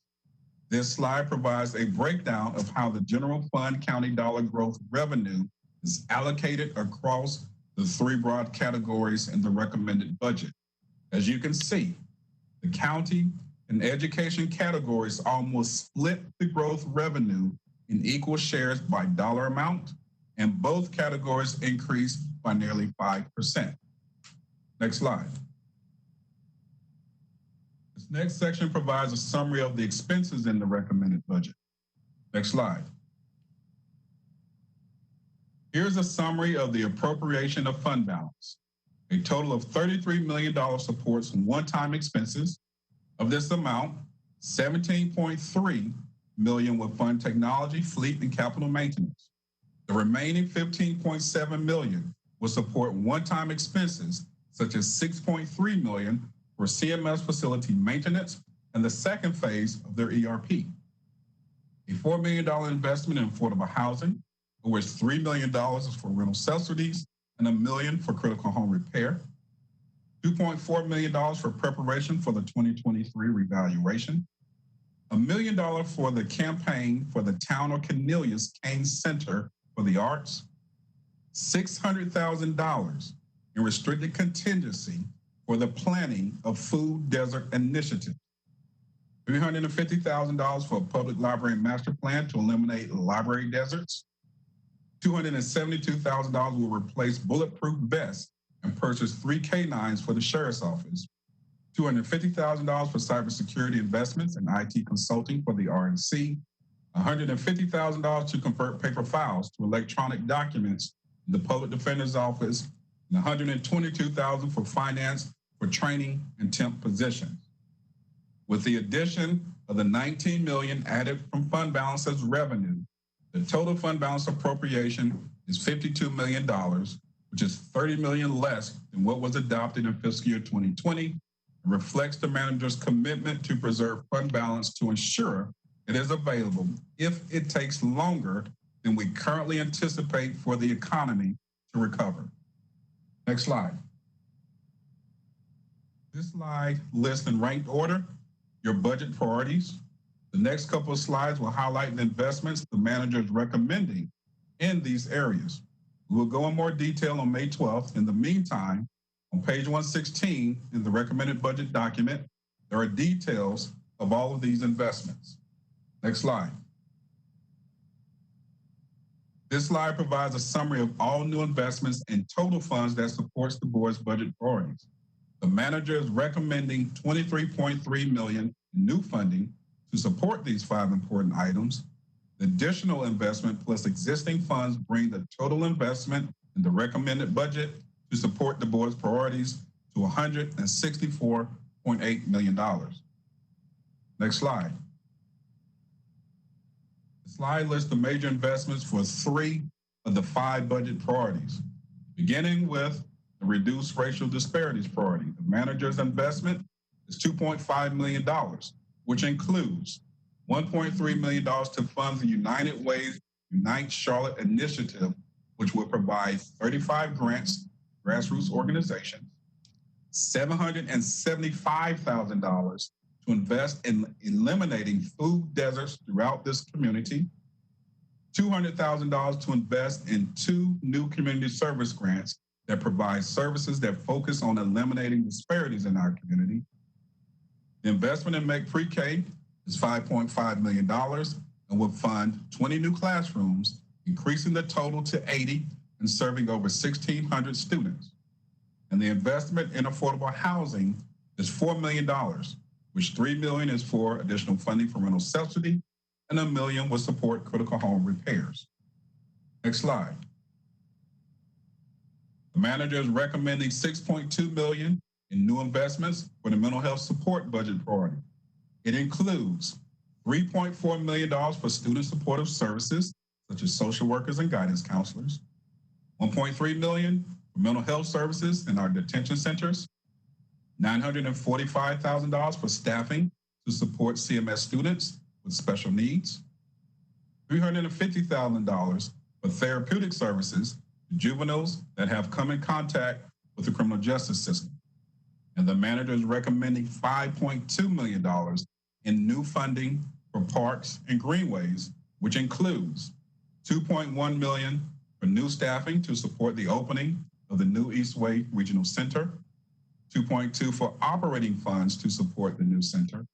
This slide provides a breakdown of how the general fund county dollar growth revenue is allocated across the 3 broad categories in the recommended budget. As you can see, the county and education categories almost split the growth revenue in equal shares by dollar amount, and both categories increased by nearly 5%. Next slide. This next section provides a summary of the expenses in the recommended budget. Next slide. Here's a summary of the appropriation of fund balance. A total of $33 million supports one-time expenses. Of this amount, $17.3 million will fund technology, fleet, and capital maintenance. The remaining $15.7 million will support one-time expenses, such as $6.3 million for CMS facility maintenance and the second phase of their ERP. A $4 million investment in affordable housing, of which $3 million is for rental subsidies and $1 million for critical home repair. $2.4 million for preparation for the 2023 revaluation. $1 million for the campaign for the Town of Cornelius Kane Center for the Arts. $600,000 in restricted contingency for the planning of food desert initiative. $350,000 for a public library master plan to eliminate library deserts. $272,000 will replace bulletproof vests and purchase 3 K9s for the Sheriff's Office. $250,000 for cybersecurity investments and IT consulting for the RNC. $150,000 to convert paper files to electronic documents in the Public Defender's Office, and $122,000 for finance for training and temp positions. With the addition of the $19 million added from fund balance as revenue, the total fund balance appropriation is $52 million, which is $30 million less than what was adopted in fiscal year 2020, and reflects the manager's commitment to preserve fund balance to ensure it is available if it takes longer than we currently anticipate for the economy to recover. Next slide. This slide lists in ranked order your budget priorities. The next couple of slides will highlight the investments the manager is recommending in these areas. We will go in more detail on May 12th. In the meantime, on page 116 in the recommended budget document, there are details of all of these investments. Next slide. This slide provides a summary of all new investments and total funds that supports the board's budget priorities. The manager is recommending $23.3 million in new funding to support these 5 important items. The additional investment plus existing funds bring the total investment in the recommended budget to support the board's priorities to $164.8 million. Next slide. The slide lists the major investments for 3 of the 5 budget priorities, beginning with the reduced racial disparities priority. The manager's investment is $2.5 million, which includes $1.3 million to fund the United Ways Unite Charlotte initiative, which will provide 35 grants to grassroots organizations, $775,000 to invest in eliminating food deserts throughout this community, $200,000 to invest in 2 new community service grants that provide services that focus on eliminating disparities in our community. The investment in Make Pre-K is $5.5 million and will fund 20 new classrooms, increasing the total to 80 and serving over 1,600 students. And the investment in affordable housing is $4 million, which $3 million is for additional funding for rental subsidy and $1 million will support critical home repairs. Next slide. The manager is recommending $6.2 million in new investments for the mental health support budget priority. It includes $3.4 million for student supportive services, such as social workers and guidance counselors, $1.3 million for mental health services in our detention centers, $945,000 for staffing to support CMS students with special needs, $350,000 for therapeutic services to juveniles that have come in contact with the criminal justice system. And the manager is recommending $5.2 million in new funding for parks and greenways, which includes $2.1 million for new staffing to support the opening of the new Eastway Regional Center, $2.2 for operating funds to support the new center,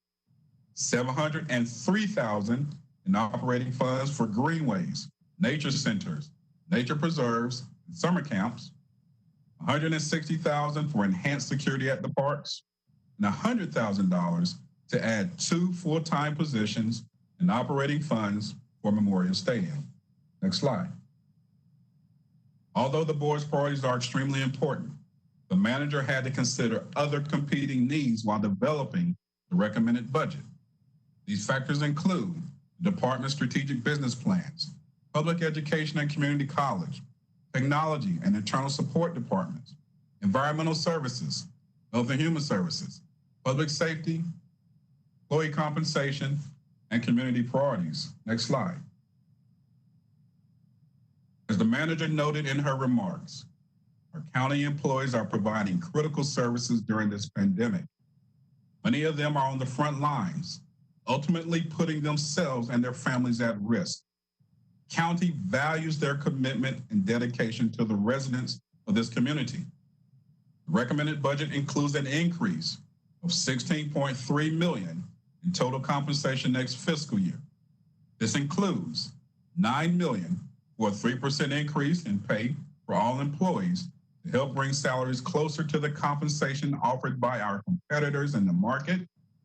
$703,000 in operating funds for greenways, nature centers, nature preserves, and summer camps, $160,000 for enhanced security at the parks, and $100,000 to add 2 full-time positions in operating funds for Memorial Stadium. Next slide. Although the board's priorities are extremely important, the manager had to consider other competing needs while developing the recommended budget. These factors include the department's strategic business plans, public education and community college, technology and internal support departments, environmental services, health and human services, public safety, employee compensation, and community priorities. Next slide. As the manager noted in her remarks, our county employees are providing critical services during this pandemic. Many of them are on the front lines, ultimately putting themselves and their families at risk. County values their commitment and dedication to the residents of this community. The recommended budget includes an increase of $16.3 million in total compensation next fiscal year. This includes $9 million for a 3% increase in pay for all employees to help bring salaries closer to the compensation offered by our competitors in the market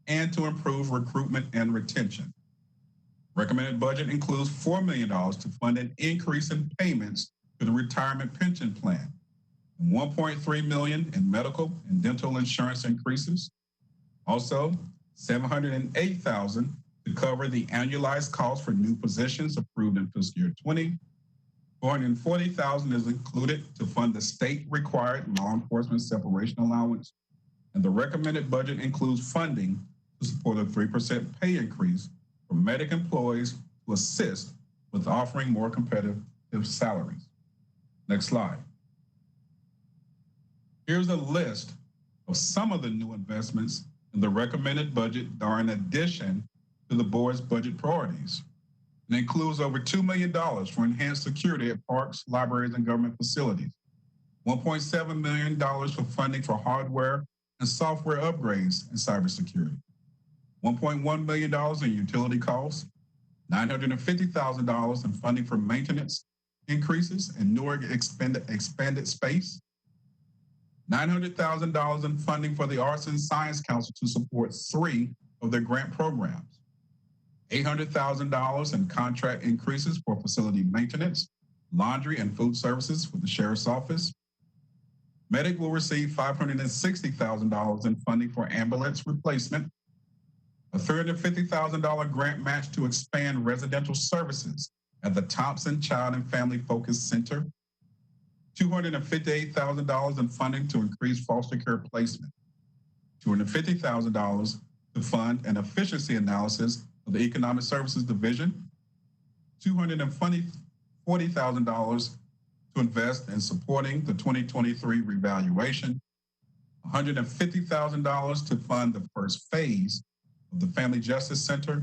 and to improve recruitment and retention. Recommended budget includes $4 million to fund an increase in payments to the retirement pension plan, and $1.3 million in medical and dental insurance increases. Also, $708,000 to cover the annualized cost for new positions approved in fiscal year 20. $440,000 is included to fund the state-required law enforcement separation allowance, and the recommended budget includes funding to support a 3% pay increase for medic employees to assist with offering more competitive salaries. Next slide. Here's a list of some of the new investments in the recommended budget that are in addition to the board's budget priorities. It includes over $2 million for enhanced security at parks, libraries, and government facilities, $1.7 million for funding for hardware and software upgrades and cybersecurity, $1.1 million in utility costs, $950,000 in funding for maintenance increases and newer expanded space, $900,000 in funding for the Arts and Science Council to support 3 of their grant programs, $800,000 in contract increases for facility maintenance, laundry, and food services for the Sheriff's Office. Medic will receive $560,000 in funding for ambulance replacement, a $350,000 grant match to expand residential services at the Thompson Child and Family Focus Center, $258,000 in funding to increase foster care placement, $250,000 to fund an efficiency analysis of the Economic Services Division, $240,000 to invest in supporting the 2023 revaluation, $150,000 to fund the first phase of the Family Justice Center,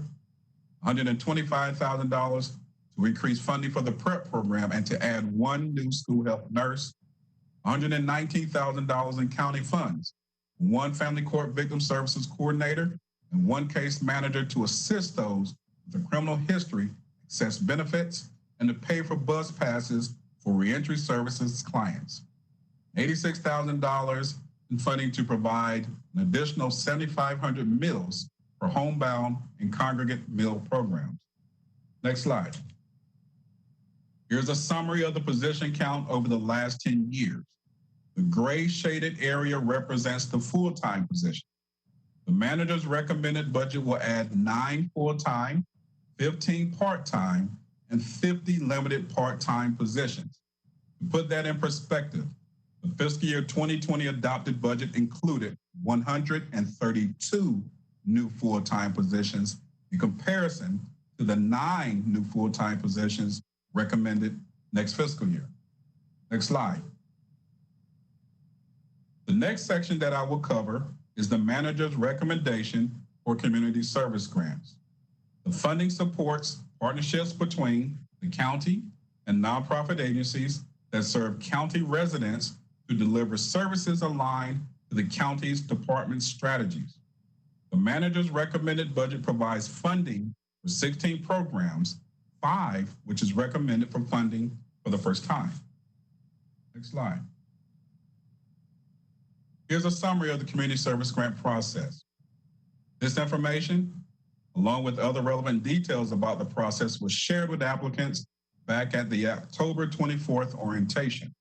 $125,000 to increase funding for the PrEP program and to add 1 new school health nurse, $119,000 in county funds, 1 family court victim services coordinator, and 1 case manager to assist those with a criminal history, access benefits, and to pay for bus passes for reentry services clients. $86,000 in funding to provide an additional 7,500 meals for homebound and congregate meal programs. Next slide. Here's a summary of the position count over the last 10 years. The gray shaded area represents the full-time position. The manager's recommended budget will add 9 full-time, 15 part-time, and 50 limited part-time positions. To put that in perspective, the fiscal year 2020 adopted budget included 132 new full-time positions in comparison to the 9 new full-time positions recommended next fiscal year. Next slide. The next section that I will cover is the manager's recommendation for community service grants. The funding supports partnerships between the county and nonprofit agencies that serve county residents to deliver services aligned to the county's department strategies. The manager's recommended budget provides funding for 16 programs, 5 which is recommended for funding for the first time. Next slide. Here's a summary of the community service grant process. This information, along with other relevant details about the process, was shared with applicants back at the October 24th orientation.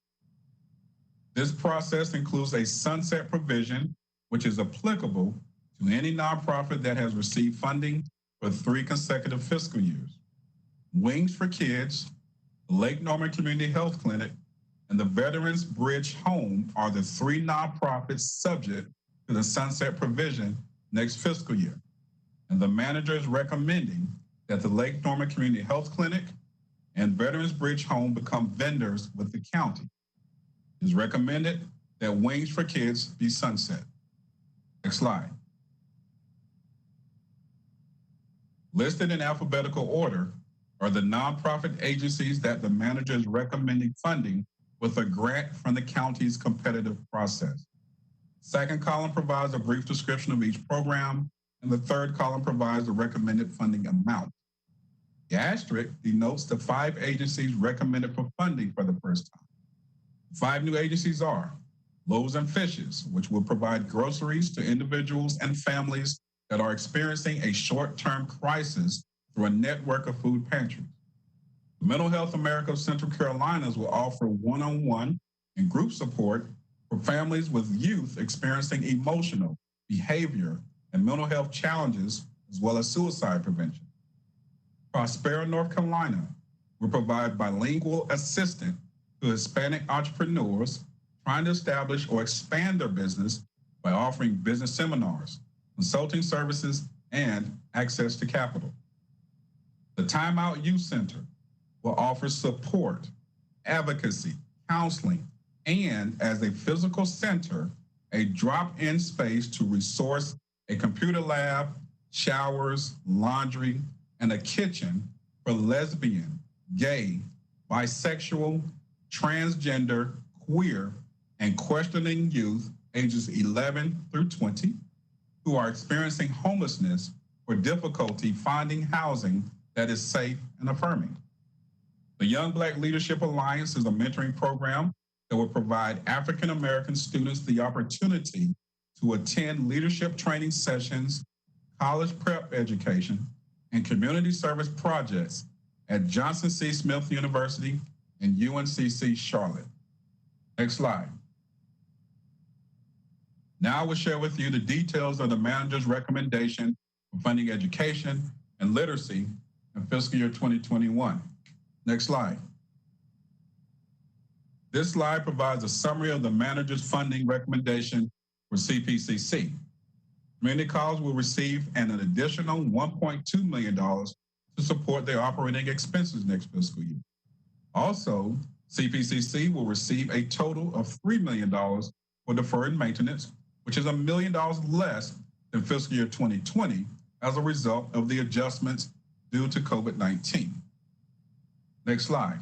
This process includes a sunset provision, which is applicable to any nonprofit that has received funding for 3 consecutive fiscal years. Wings for Kids, Lake Norman Community Health Clinic, and the Veterans Bridge Home are the 3 nonprofits subject to the sunset provision next fiscal year. And the manager is recommending that the Lake Norman Community Health Clinic and Veterans Bridge Home become vendors with the county. It is recommended that Wings for Kids be sunset. Next slide. Listed in alphabetical order are the nonprofit agencies that the manager is recommending funding with a grant from the county's competitive process. Second column provides a brief description of each program, and the third column provides the recommended funding amount. The asterisk denotes the 5 agencies recommended for funding for the first time. 5 new agencies are Loaves and Fishes, which will provide groceries to individuals and families that are experiencing a short-term crisis through a network of food pantries. The Mental Health America of Central Carolinas will offer one-on-one and group support for families with youth experiencing emotional, behavior, and mental health challenges, as well as suicide prevention. Prospera, North Carolina will provide bilingual assistance to Hispanic entrepreneurs trying to establish or expand their business by offering business seminars, consulting services, and access to capital. The Time Out Youth Center will offer support, advocacy, counseling, and as a physical center, a drop-in space to resource a computer lab, showers, laundry, and a kitchen for lesbian, gay, bisexual, transgender, queer, and questioning youth ages 11 through 20 who are experiencing homelessness or difficulty finding housing that is safe and affirming. The Young Black Leadership Alliance is a mentoring program that will provide African American students the opportunity to attend leadership training sessions, college prep education, and community service projects at Johnson C. Smith University and UNCC Charlotte. Next slide. Now I will share with you the details of the manager's recommendation for funding education and literacy in fiscal year 2021. Next slide. This slide provides a summary of the manager's funding recommendation for CPCC. Community colleges will receive an additional $1.2 million to support their operating expenses next fiscal year. Also, CPCC will receive a total of $3 million for deferred maintenance, which is $1 million less than fiscal year 2020 as a result of the adjustments due to COVID-19. Next slide.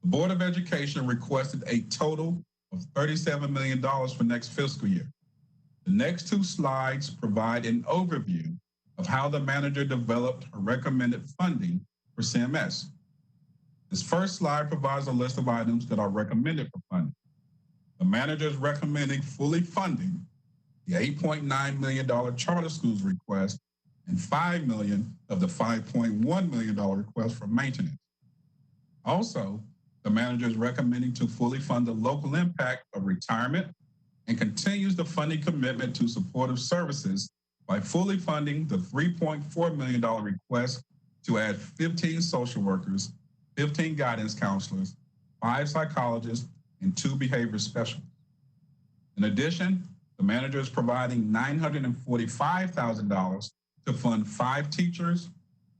The Board of Education requested a total of $37 million for next fiscal year. The next 2 slides provide an overview of how the manager developed her recommended funding for CMS. This first slide provides a list of items that are recommended for funding. The manager is recommending fully funding the $8.9 million charter schools request and $5 million of the $5.1 million request for maintenance. Also, the manager is recommending to fully fund the local impact of retirement and continues the funding commitment to supportive services by fully funding the $3.4 million request to add 15 social workers, 15 guidance counselors, 5 psychologists, and 2 behavior specialists. In addition, the manager is providing $945,000 to fund 5 teachers,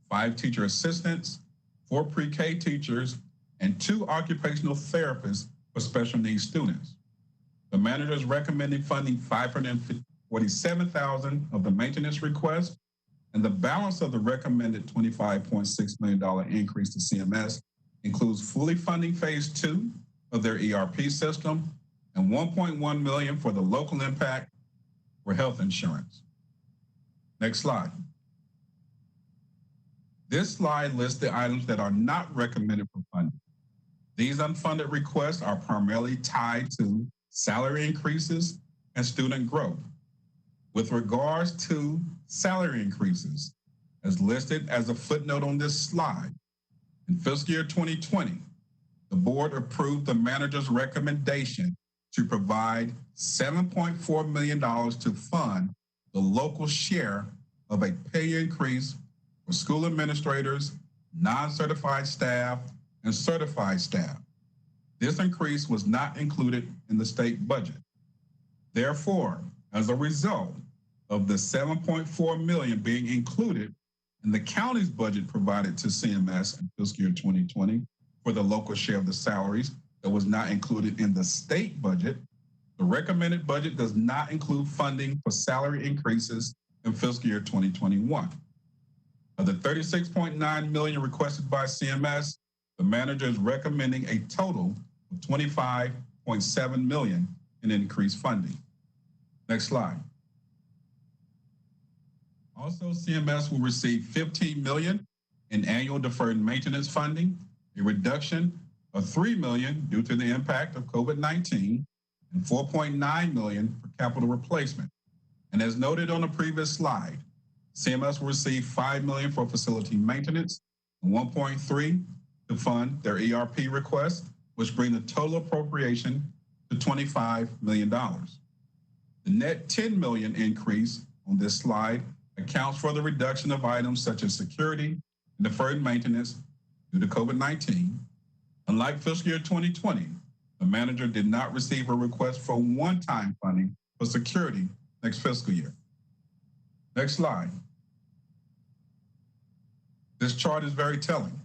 5 teacher assistants, 4 pre-K teachers, and 2 occupational therapists for special needs students. The manager is recommending funding $547,000 of the maintenance request, and the balance of the recommended $25.6 million increase to CMS includes fully funding phase 2 of their ERP system and $1.1 million for the local impact for health insurance. Next slide. This slide lists the items that are not recommended for funding. These unfunded requests are primarily tied to salary increases and student growth. With regards to salary increases, as listed as a footnote on this slide, in fiscal year 2020, the the board approved the manager's recommendation to provide $7.4 million to fund the local share of a pay increase for school administrators, non-certified staff, and certified staff. This increase was not included in the state budget. Therefore, as a result of the $7.4 million being included in the county's budget provided to CMS in fiscal year 2020 for the local share of the salaries that was not included in the state budget, the recommended budget does not include funding for salary increases in fiscal year 2021. Of the $36.9 million requested by CMS, the manager is recommending a total of $25.7 million in increased funding. Next slide. Also, CMS will receive $15 million in annual deferred maintenance funding, a reduction of $3 million due to the impact of COVID-19, and $4.9 million for capital replacement. And as noted on the previous slide, CMS will receive $5 million for facility maintenance and $1.3 to fund their ERP request, which bring the total appropriation to $25 million. The net $10 million increase on this slide accounts for the reduction of items such as security and deferred maintenance due to COVID-19. Unlike fiscal year 2020, the manager did not receive a request for one-time funding for security next fiscal year. Next slide. This chart is very telling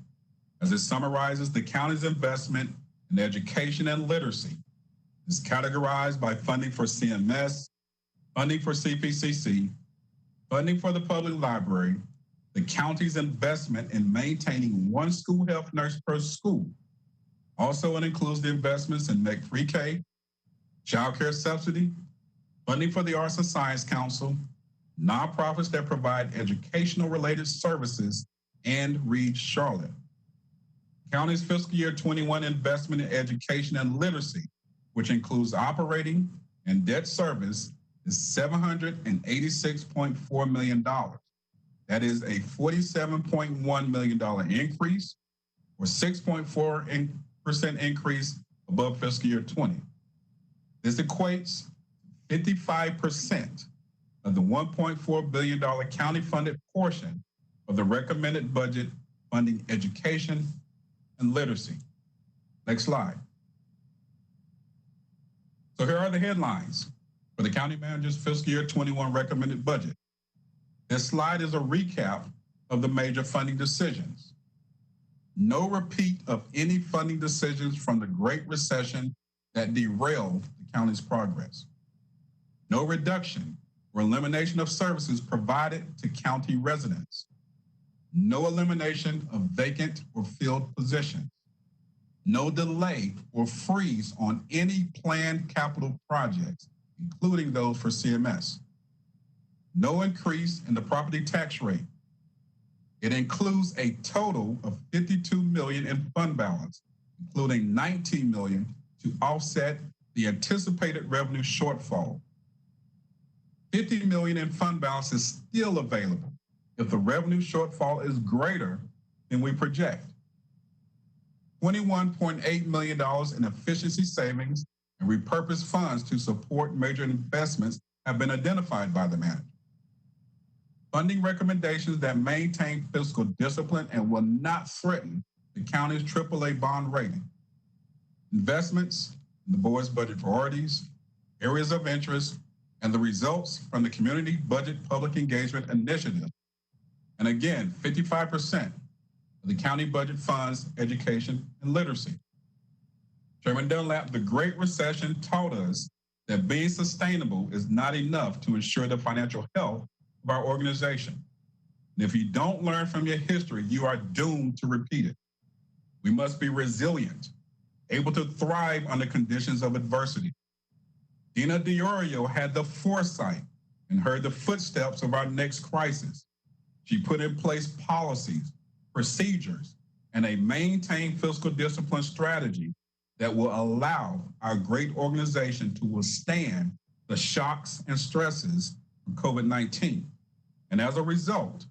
as it summarizes the county's investment in education and literacy. It's categorized by funding for CMS, funding for CPCC, funding for the public library, the county's investment in maintaining one school health nurse per school. Also, it includes the investments in MEC Pre-K, child care subsidy, funding for the Arts and Science Council, nonprofits that provide educational related services, and Read Charlotte. County's fiscal year 21 investment in education and literacy, which includes operating and debt service, is $786.4 million. That is a $47.1 million increase, or 6.4% increase above fiscal year 20. This equates 55% of the $1.4 billion county funded portion of the recommended budget funding education and literacy. Next slide. So here are the headlines for the county manager's fiscal year 21 recommended budget. This slide is a recap of the major funding decisions. No repeat of any funding decisions from the Great Recession that derailed the county's progress. No reduction or elimination of services provided to county residents. No elimination of vacant or filled positions. No delay or freeze on any planned capital projects, including those for CMS. No increase in the property tax rate. It includes a total of $52 million in fund balance, including $19 million to offset the anticipated revenue shortfall. $50 million in fund balance is still available if the revenue shortfall is greater than we project. $21.8 million in efficiency savings and repurposed funds to support major investments have been identified by the manager. Funding recommendations that maintain fiscal discipline and will not threaten the county's AAA bond rating. Investments in the board's budget priorities, areas of interest, and the results from the Community Budget Public Engagement Initiative. And again, 55% of the county budget funds education and literacy. Chairman Dunlap, the Great Recession taught us that being sustainable is not enough to ensure the financial health of our organization. And if you don't learn from your history, you are doomed to repeat it. We must be resilient, able to thrive under conditions of adversity. Dina DiOrio had the foresight and heard the footsteps of our next crisis. She put in place policies, procedures, and a maintained fiscal discipline strategy that will allow our great organization to withstand the shocks and stresses from COVID-19. And as a result,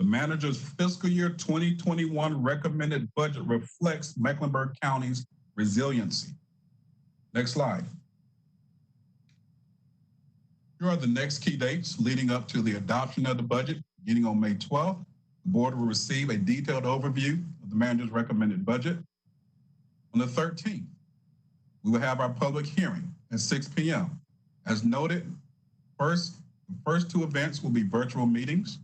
The manager's fiscal year 2021 recommended budget reflects Mecklenburg County's resiliency. Next slide. Here are the next key dates leading up to the adoption of the budget. Beginning on May 12th, the board will receive a detailed overview of the manager's recommended budget. On the 13th, we will have our public hearing at 6 p.m. As noted, the first two events will be virtual meetings.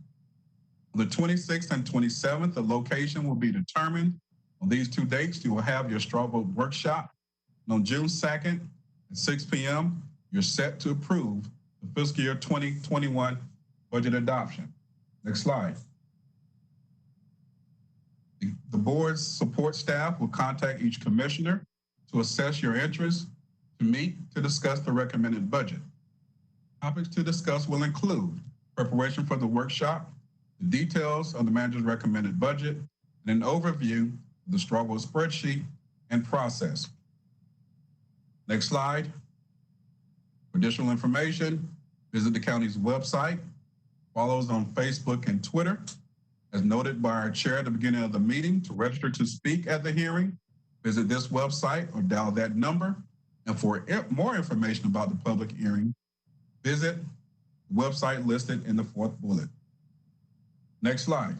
On the 26th and 27th, the location will be determined. On these two dates, you will have your straw vote workshop. And on June 2nd at 6 p.m., you're set to approve the fiscal year 2021 budget adoption. Next slide. The board's support staff will contact each commissioner to assess your interest, to meet to discuss the recommended budget. Topics to discuss will include preparation for the workshop, the details of the manager's recommended budget, and an overview of the straw vote spreadsheet and process. Next slide. For additional information, visit the county's website, follow us on Facebook and Twitter. As noted by our chair at the beginning of the meeting, to register to speak at the hearing, visit this website or dial that number. And for more information about the public hearing, visit the website listed in the fourth bullet. Next slide.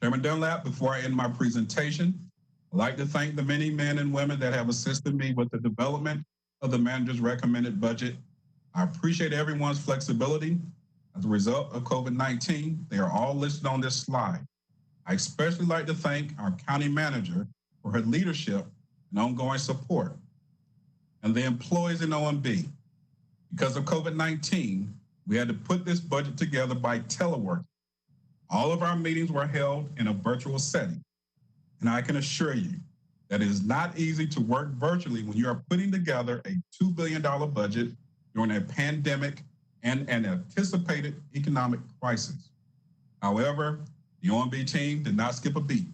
Chairman Dunlap, before I end my presentation, I'd like to thank the many men and women that have assisted me with the development of the manager's recommended budget. I appreciate everyone's flexibility. As a result of COVID-19, they are all listed on this slide. I especially like to thank our county manager for her leadership and ongoing support, and the employees in OMB. Because of COVID-19, we had to put this budget together by telework. All of our meetings were held in a virtual setting, and I can assure you that it is not easy to work virtually when you are putting together a $2 billion budget during a pandemic and an anticipated economic crisis. However, the OMB team did not skip a beat.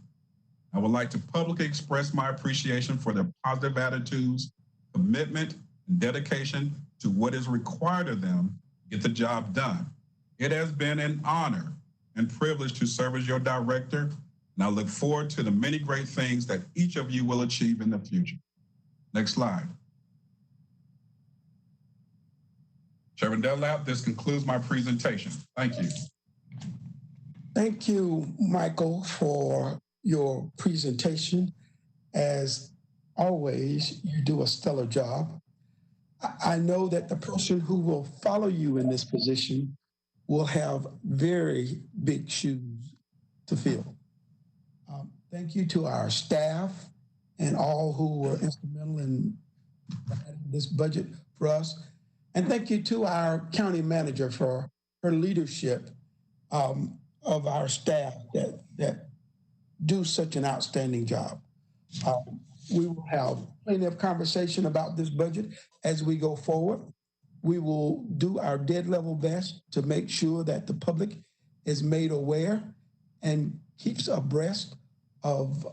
I would like to publicly express my appreciation for their positive attitudes, commitment, and dedication to what is required of them to get the job done. It has been an honor and privilege to serve as your director, and I look forward to the many great things that each of you will achieve in the future. Next slide. Chairman Dunlap, this concludes my presentation. Thank you. Thank you, Michael, for your presentation. As always, you do a stellar job. I know that the person who will follow you in this position will have very big shoes to fill. Thank you to our staff and all who were instrumental in this budget for us. And thank you to our county manager for her leadership of our staff that do such an outstanding job. We will have plenty of conversation about this budget as we go forward. We will do our dead level best to make sure that the public is made aware and keeps abreast of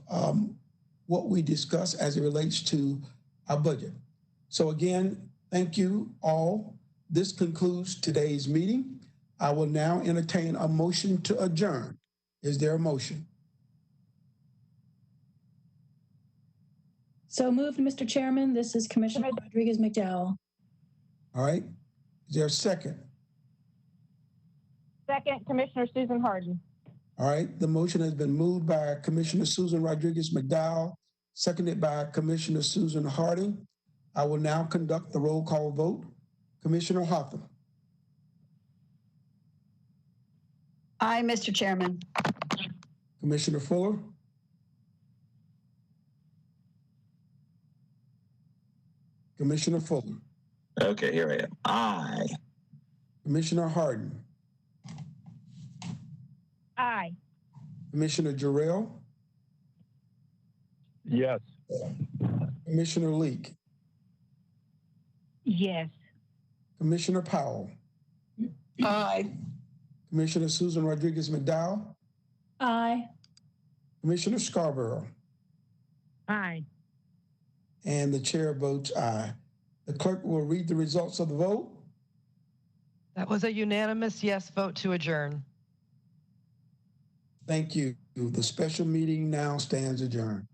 what we discuss as it relates to our budget. So again, thank you all. This concludes today's meeting. I will now entertain a motion to adjourn. Is there a motion? So moved, Mr. Chairman. This is Commissioner Rodriguez McDowell. All right. Is there a second? Second, Commissioner Susan Harden. All right. The motion has been moved by Commissioner Susan Rodriguez McDowell, seconded by Commissioner Susan Harding. I will now conduct the roll call vote. Commissioner Hotham. Aye, Mr. Chairman. Commissioner Fuller. Commissioner Fuller. Okay, here I am. Aye. Commissioner Harden. Aye. Commissioner Jarrell. Yes. Commissioner Leak. Yes. Commissioner Powell. Aye. Commissioner Susan Rodriguez McDowell. Aye. Commissioner Scarborough. Aye. And the chair votes aye. The clerk will read the results of the vote. That was a unanimous yes vote to adjourn. Thank you. The special meeting now stands adjourned.